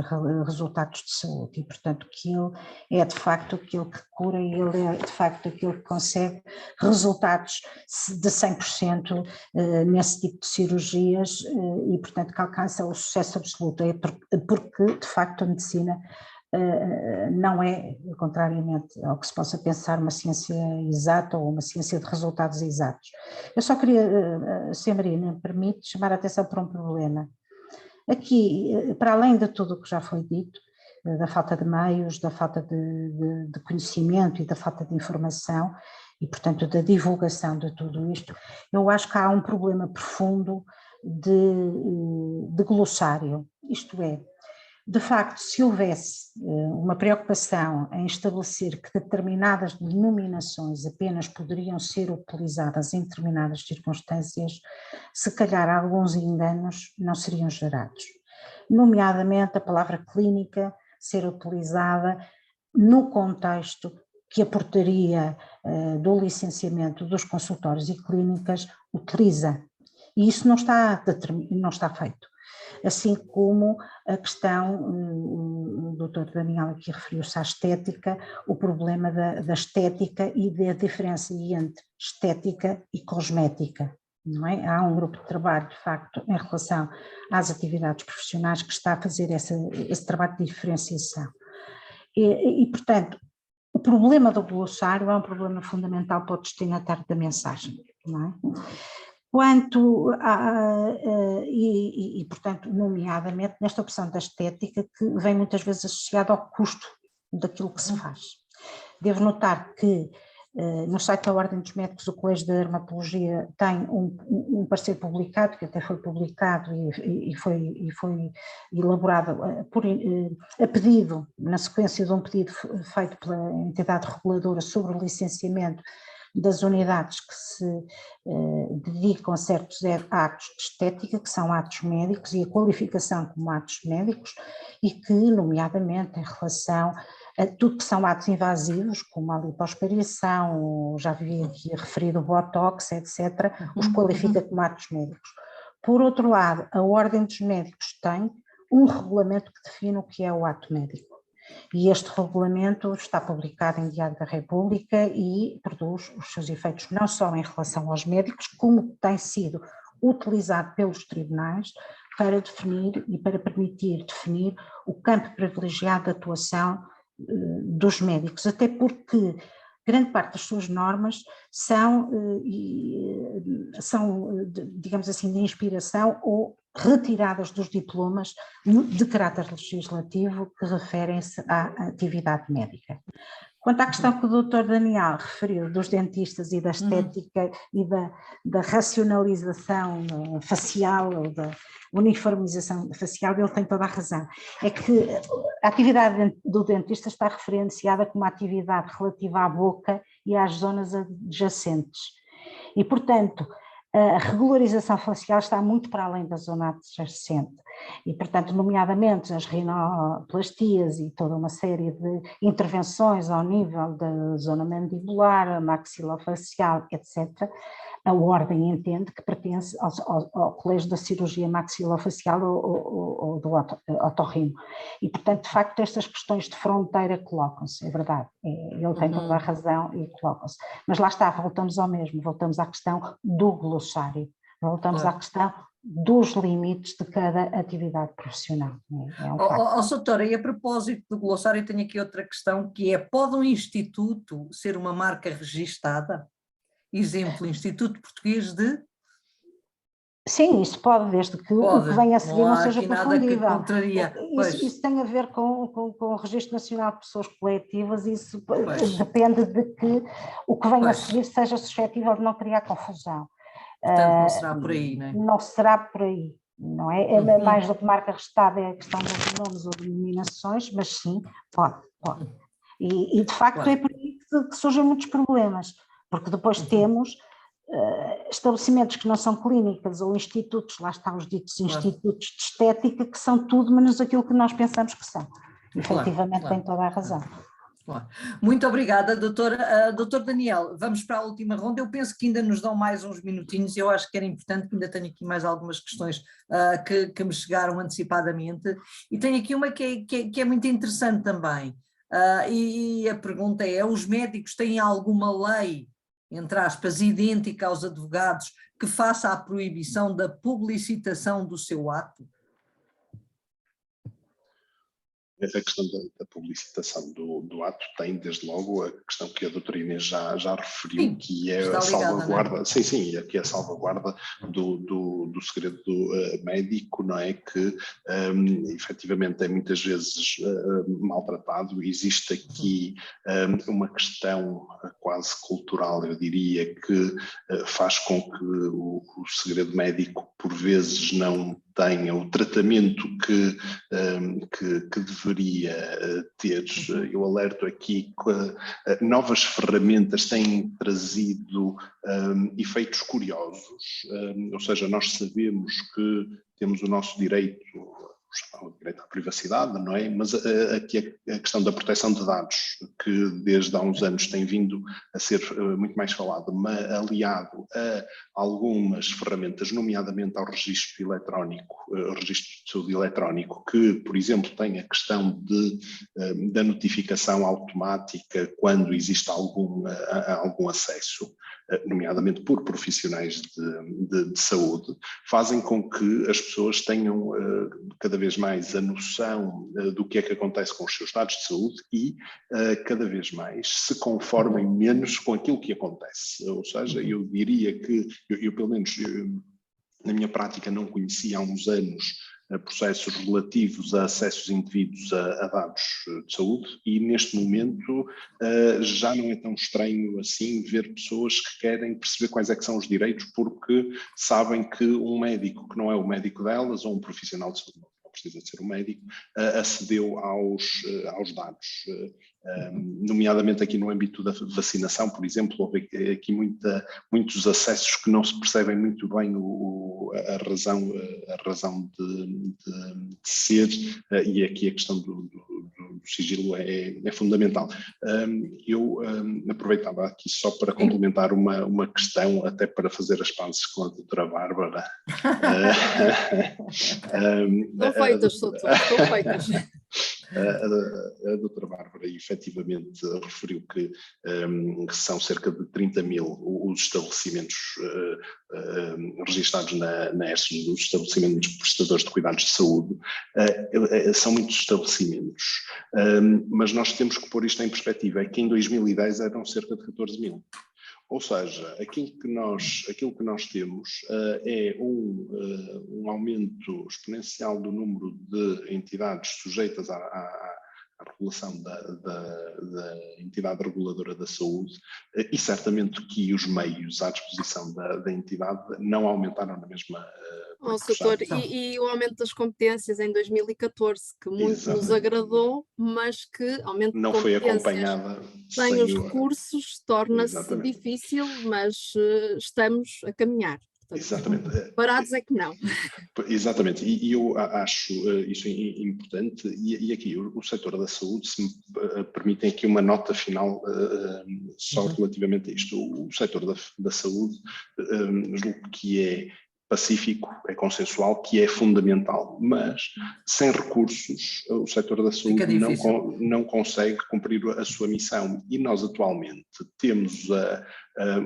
de saúde, e portanto que ele é de facto aquele que cura, e ele é de facto aquele que consegue resultados de 100% nesse tipo de cirurgias, e portanto que alcança o sucesso absoluto, porque de facto a medicina não é, contrariamente ao que se possa pensar, uma ciência exata ou uma ciência de resultados exatos. Eu só queria, se a Marina me permite, chamar a atenção para um problema. Aqui, para além de tudo o que já foi dito, da falta de meios, da falta de conhecimento e da falta de informação, e portanto da divulgação de tudo isto, eu acho que há um problema profundo de glossário, isto é, de facto, se houvesse uma preocupação em estabelecer que determinadas denominações apenas poderiam ser utilizadas em determinadas circunstâncias, se calhar alguns enganos não seriam gerados. Nomeadamente a palavra clínica ser utilizada no contexto que a portaria do licenciamento dos consultórios e clínicas utiliza. E isso não está feito. Assim como a questão, o Dr. Daniel aqui referiu-se à estética, o problema da estética e da diferença entre estética e cosmética, não é? Há um grupo de trabalho, de facto, em relação às atividades profissionais que está a fazer esse trabalho de diferenciação. E, portanto, o problema do glossário é um problema fundamental para o destinatário da mensagem, não é? Quanto portanto, nomeadamente nesta opção da estética, que vem muitas vezes associada ao custo daquilo que se faz. Devo notar que no site da Ordem dos Médicos o Colégio de Dermatologia tem um parecer publicado, que até foi publicado e foi elaborado a pedido, na sequência de um pedido feito pela entidade reguladora sobre o licenciamento das unidades que se dedicam a certos atos de estética, que são atos médicos, e a qualificação como atos médicos, e que, nomeadamente, em relação a tudo que são atos invasivos, como a lipoaspiração, já vi aqui referido o botox, etc., os qualifica como atos médicos. Por outro lado, a Ordem dos Médicos tem um regulamento que define o que é o ato médico. E este regulamento está publicado em Diário da República e produz os seus efeitos não só em relação aos médicos, como tem sido utilizado pelos tribunais para definir e para permitir definir o campo privilegiado de atuação dos médicos, até porque grande parte das suas normas são, digamos assim, de inspiração ou retiradas dos diplomas de caráter legislativo que referem-se à atividade médica. Quanto à questão que o Dr. Daniel referiu dos dentistas e da estética e da racionalização facial ou da uniformização facial, ele tem toda a razão. É que a atividade do dentista está referenciada como uma atividade relativa à boca e às zonas adjacentes. E, portanto, a regularização facial está muito para além da zona adjacente e, portanto, nomeadamente as rinoplastias e toda uma série de intervenções ao nível da zona mandibular, maxilofacial, etc., a Ordem entende que pertence ao Colégio da Cirurgia Maxilofacial ou do otorrino. E, portanto, de facto, estas questões de fronteira colocam-se, é verdade, ele tem toda a razão e colocam-se. Mas lá está, voltamos ao mesmo, voltamos à questão do glossário, voltamos à questão dos limites de cada atividade profissional. É um facto. Doutora, e a propósito do glossário, tenho aqui outra questão, que é, pode um instituto ser uma marca registada? Exemplo, Instituto Português de... Sim, isso pode, desde que o que vem a seguir não seja aqui nada que confundível. contraria. Isso tem a ver com o Registro Nacional de Pessoas Coletivas, isso Pois. depende de que o que vem a Pois. seguir seja suscetível de não criar confusão. Portanto, não será por aí, não é? Não será por aí, não é? É mais do que marca restada é a questão dos nomes ou denominações, mas sim, pode. E de facto é por aí que surgem muitos problemas, porque depois temos estabelecimentos que não são clínicas ou institutos, lá estão os ditos institutos de estética, que são tudo menos aquilo que nós pensamos que são. Efetivamente tem toda a razão. Claro. Muito obrigada, doutora. Doutor Daniel, vamos para a última ronda. Eu penso que ainda nos dão mais uns minutinhos, eu acho que era importante, que ainda tenho aqui mais algumas questões que me chegaram antecipadamente, e tenho aqui uma que é muito interessante também, e a pergunta é: os médicos têm alguma lei, entre aspas, idêntica aos advogados, que faça a proibição da publicitação do seu ato? A questão da publicitação do ato tem, desde logo, a questão que a doutora Inês já referiu, sim, que é a salvaguarda, não é? Sim, aqui é a salvaguarda do segredo médico, não é? Que efetivamente é muitas vezes maltratado. Existe aqui uma questão quase cultural, eu diria, que faz com que o segredo médico, por vezes, não tenha o tratamento que deveria ter. Eu alerto aqui que novas ferramentas têm trazido efeitos curiosos, ou seja, nós sabemos que temos o nosso direito à privacidade, não é? Mas aqui a questão da proteção de dados, que desde há uns anos tem vindo a ser muito mais falado, mas aliado a algumas ferramentas, nomeadamente ao registro eletrónico, registro de saúde eletrónico, que, por exemplo, tem a questão da notificação automática quando existe algum acesso, nomeadamente por profissionais de saúde, fazem com que as pessoas tenham cada vez mais a noção do que é que acontece com os seus dados de saúde e cada vez mais se conformem menos com aquilo que acontece. Ou seja, eu diria que, eu pelo menos na minha prática não conhecia há uns anos processos relativos a acessos indevidos a dados de saúde, e neste momento já não é tão estranho assim ver pessoas que querem perceber quais é que são os direitos, porque sabem que um médico que não é o médico delas, ou um profissional de saúde, não precisa de ser um médico, acedeu aos dados. Nomeadamente aqui no âmbito da vacinação, por exemplo, houve aqui muitos acessos que não se percebem muito bem a razão de ser, e aqui a questão do sigilo é fundamental. Eu aproveitava aqui só para complementar uma questão, até para fazer as pazes com a doutora Bárbara. Estão feitas, doutor, estão feitas. A doutora Bárbara efetivamente referiu que são cerca de 30 mil os estabelecimentos registados na ERSM, os estabelecimentos prestadores de cuidados de saúde. São muitos estabelecimentos, mas nós temos que pôr isto em perspectiva, é que em 2010 eram cerca de 14 mil. Ou seja, aquilo que nós temos é um aumento exponencial do número de entidades sujeitas à regulação da entidade reguladora da saúde, e certamente que os meios à disposição da entidade não aumentaram na mesma proporção. Doutor, e o aumento das competências em 2014, que muito nos agradou, mas que aumento de não foi competências acompanhada sem os recursos, torna-se difícil, mas estamos a caminhar. Portanto, exatamente. Parados é que não. Exatamente, e eu acho isso importante, e aqui o setor da saúde, se me permitem aqui uma nota final só relativamente a isto. O setor da saúde, julgo que é pacífico, é consensual, que é fundamental, mas sem recursos o setor da saúde não consegue cumprir a sua missão, e nós atualmente temos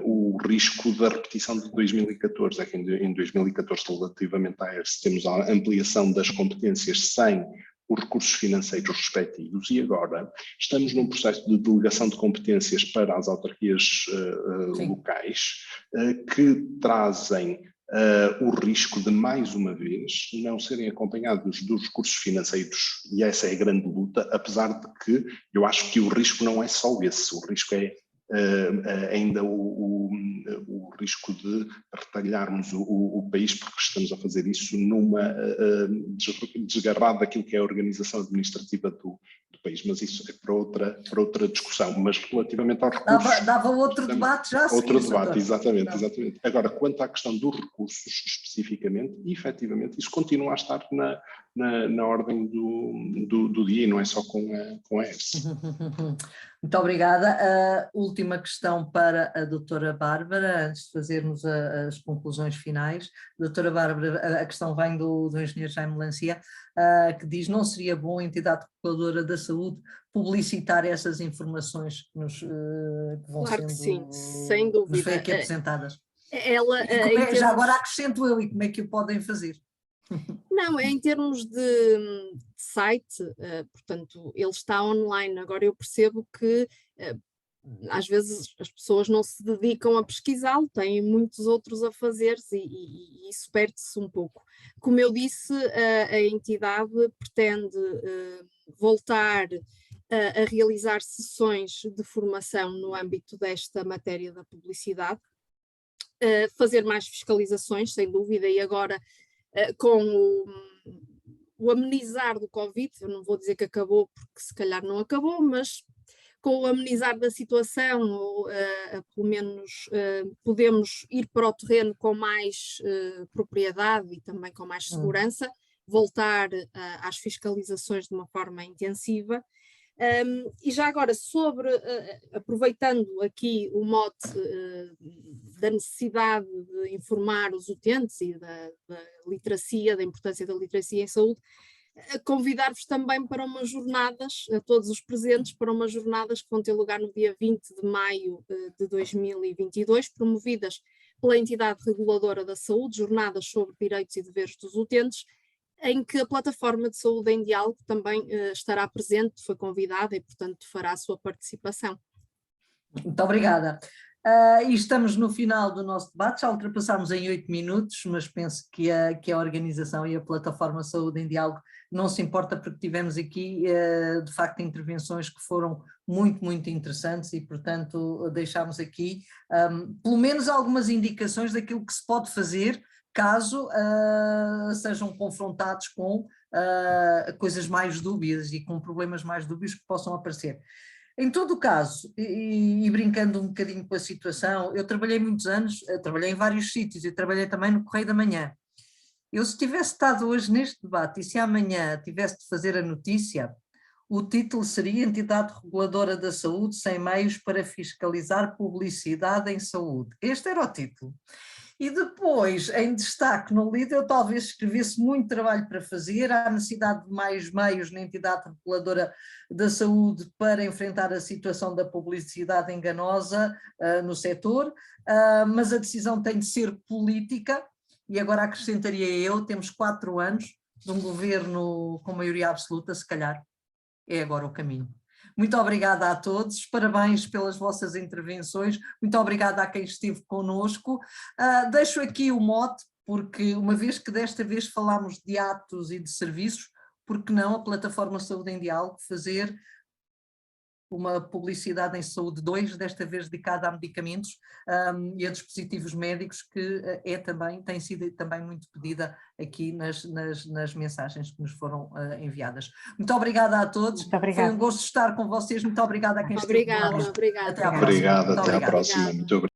o risco da repetição de 2014, é que em 2014 relativamente à ERSE temos a ampliação das competências sem os recursos financeiros respectivos, e agora estamos num processo de delegação de competências para as autarquias locais que trazem o risco de, mais uma vez, não serem acompanhados dos recursos financeiros, e essa é a grande luta, apesar de que eu acho que o risco não é só esse, o risco é ainda o risco de retalharmos o país, porque estamos a fazer isso numa desgarrado daquilo que é a organização administrativa do país, mas isso é para outra discussão. Mas relativamente aos recursos... Dava outro debate já a seguir, outro debate, exatamente. Agora, quanto à questão dos recursos, especificamente, efetivamente, isso continua a estar na ordem do dia, e não é só com a EFSE. Muito obrigada. A última questão para a doutora Bárbara, antes de fazermos as conclusões finais. Doutora Bárbara, a questão vem do engenheiro Jaime Lancia, que diz: não seria bom a entidade reguladora da saúde publicitar essas informações que vão Claro que sendo, sim, sem dúvida. nos vêm aqui apresentadas? Ela, Já agora acrescento eu, e como é que o podem fazer? Não, é em termos de site, portanto, ele está online. Agora eu percebo que às vezes as pessoas não se dedicam a pesquisá-lo, têm muitos outros a fazer e isso perde-se um pouco. Como eu disse, a entidade pretende voltar a realizar sessões de formação no âmbito desta matéria da publicidade, fazer mais fiscalizações, sem dúvida, e agora com o amenizar do Covid, eu não vou dizer que acabou, porque se calhar não acabou, mas com o amenizar da situação, ou pelo menos podemos ir para o terreno com mais propriedade e também com mais segurança, voltar às fiscalizações de uma forma intensiva. E já agora, aproveitando aqui o mote da necessidade de informar os utentes e da literacia, da importância da literacia em saúde, convidar-vos também para umas jornadas, a todos os presentes, para umas jornadas que vão ter lugar no dia 20 de maio de 2022, promovidas pela entidade reguladora da saúde, jornadas sobre direitos e deveres dos utentes, em que a plataforma de saúde em diálogo também estará presente, foi convidada e, portanto, fará a sua participação. Muito obrigada. E estamos no final do nosso debate, já ultrapassámos em 8 minutos, mas penso que a organização e a plataforma Saúde em Diálogo não se importa, porque tivemos aqui, de facto, intervenções que foram muito, muito interessantes e, portanto, deixámos aqui, pelo menos, algumas indicações daquilo que se pode fazer caso sejam confrontados com coisas mais dúbias e com problemas mais dúbios que possam aparecer. Em todo o caso, e brincando um bocadinho com a situação, eu trabalhei muitos anos, trabalhei em vários sítios e trabalhei também no Correio da Manhã. Eu, se tivesse estado hoje neste debate e se amanhã tivesse de fazer a notícia, o título seria Entidade Reguladora da Saúde sem meios para fiscalizar publicidade em saúde. Este era o título. E depois, em destaque no líder, eu talvez escrevesse muito trabalho para fazer, há necessidade de mais meios na entidade reguladora da saúde para enfrentar a situação da publicidade enganosa no setor, mas a decisão tem de ser política, e agora acrescentaria eu, temos 4 anos de um governo com maioria absoluta, se calhar é agora o caminho. Muito obrigada a todos, parabéns pelas vossas intervenções, muito obrigada a quem esteve connosco. Deixo aqui o mote, porque uma vez que desta vez falámos de atos e de serviços, por que não a plataforma Saúde em Diálogo fazer uma publicidade em saúde 2, desta vez dedicada a medicamentos e a dispositivos médicos, que tem sido também muito pedida aqui nas mensagens que nos foram enviadas. Muito obrigada a todos, foi um gosto estar com vocês, muito obrigada a quem esteve connosco. Obrigada. Até à próxima. Obrigado, até à próxima. Muito obrigado.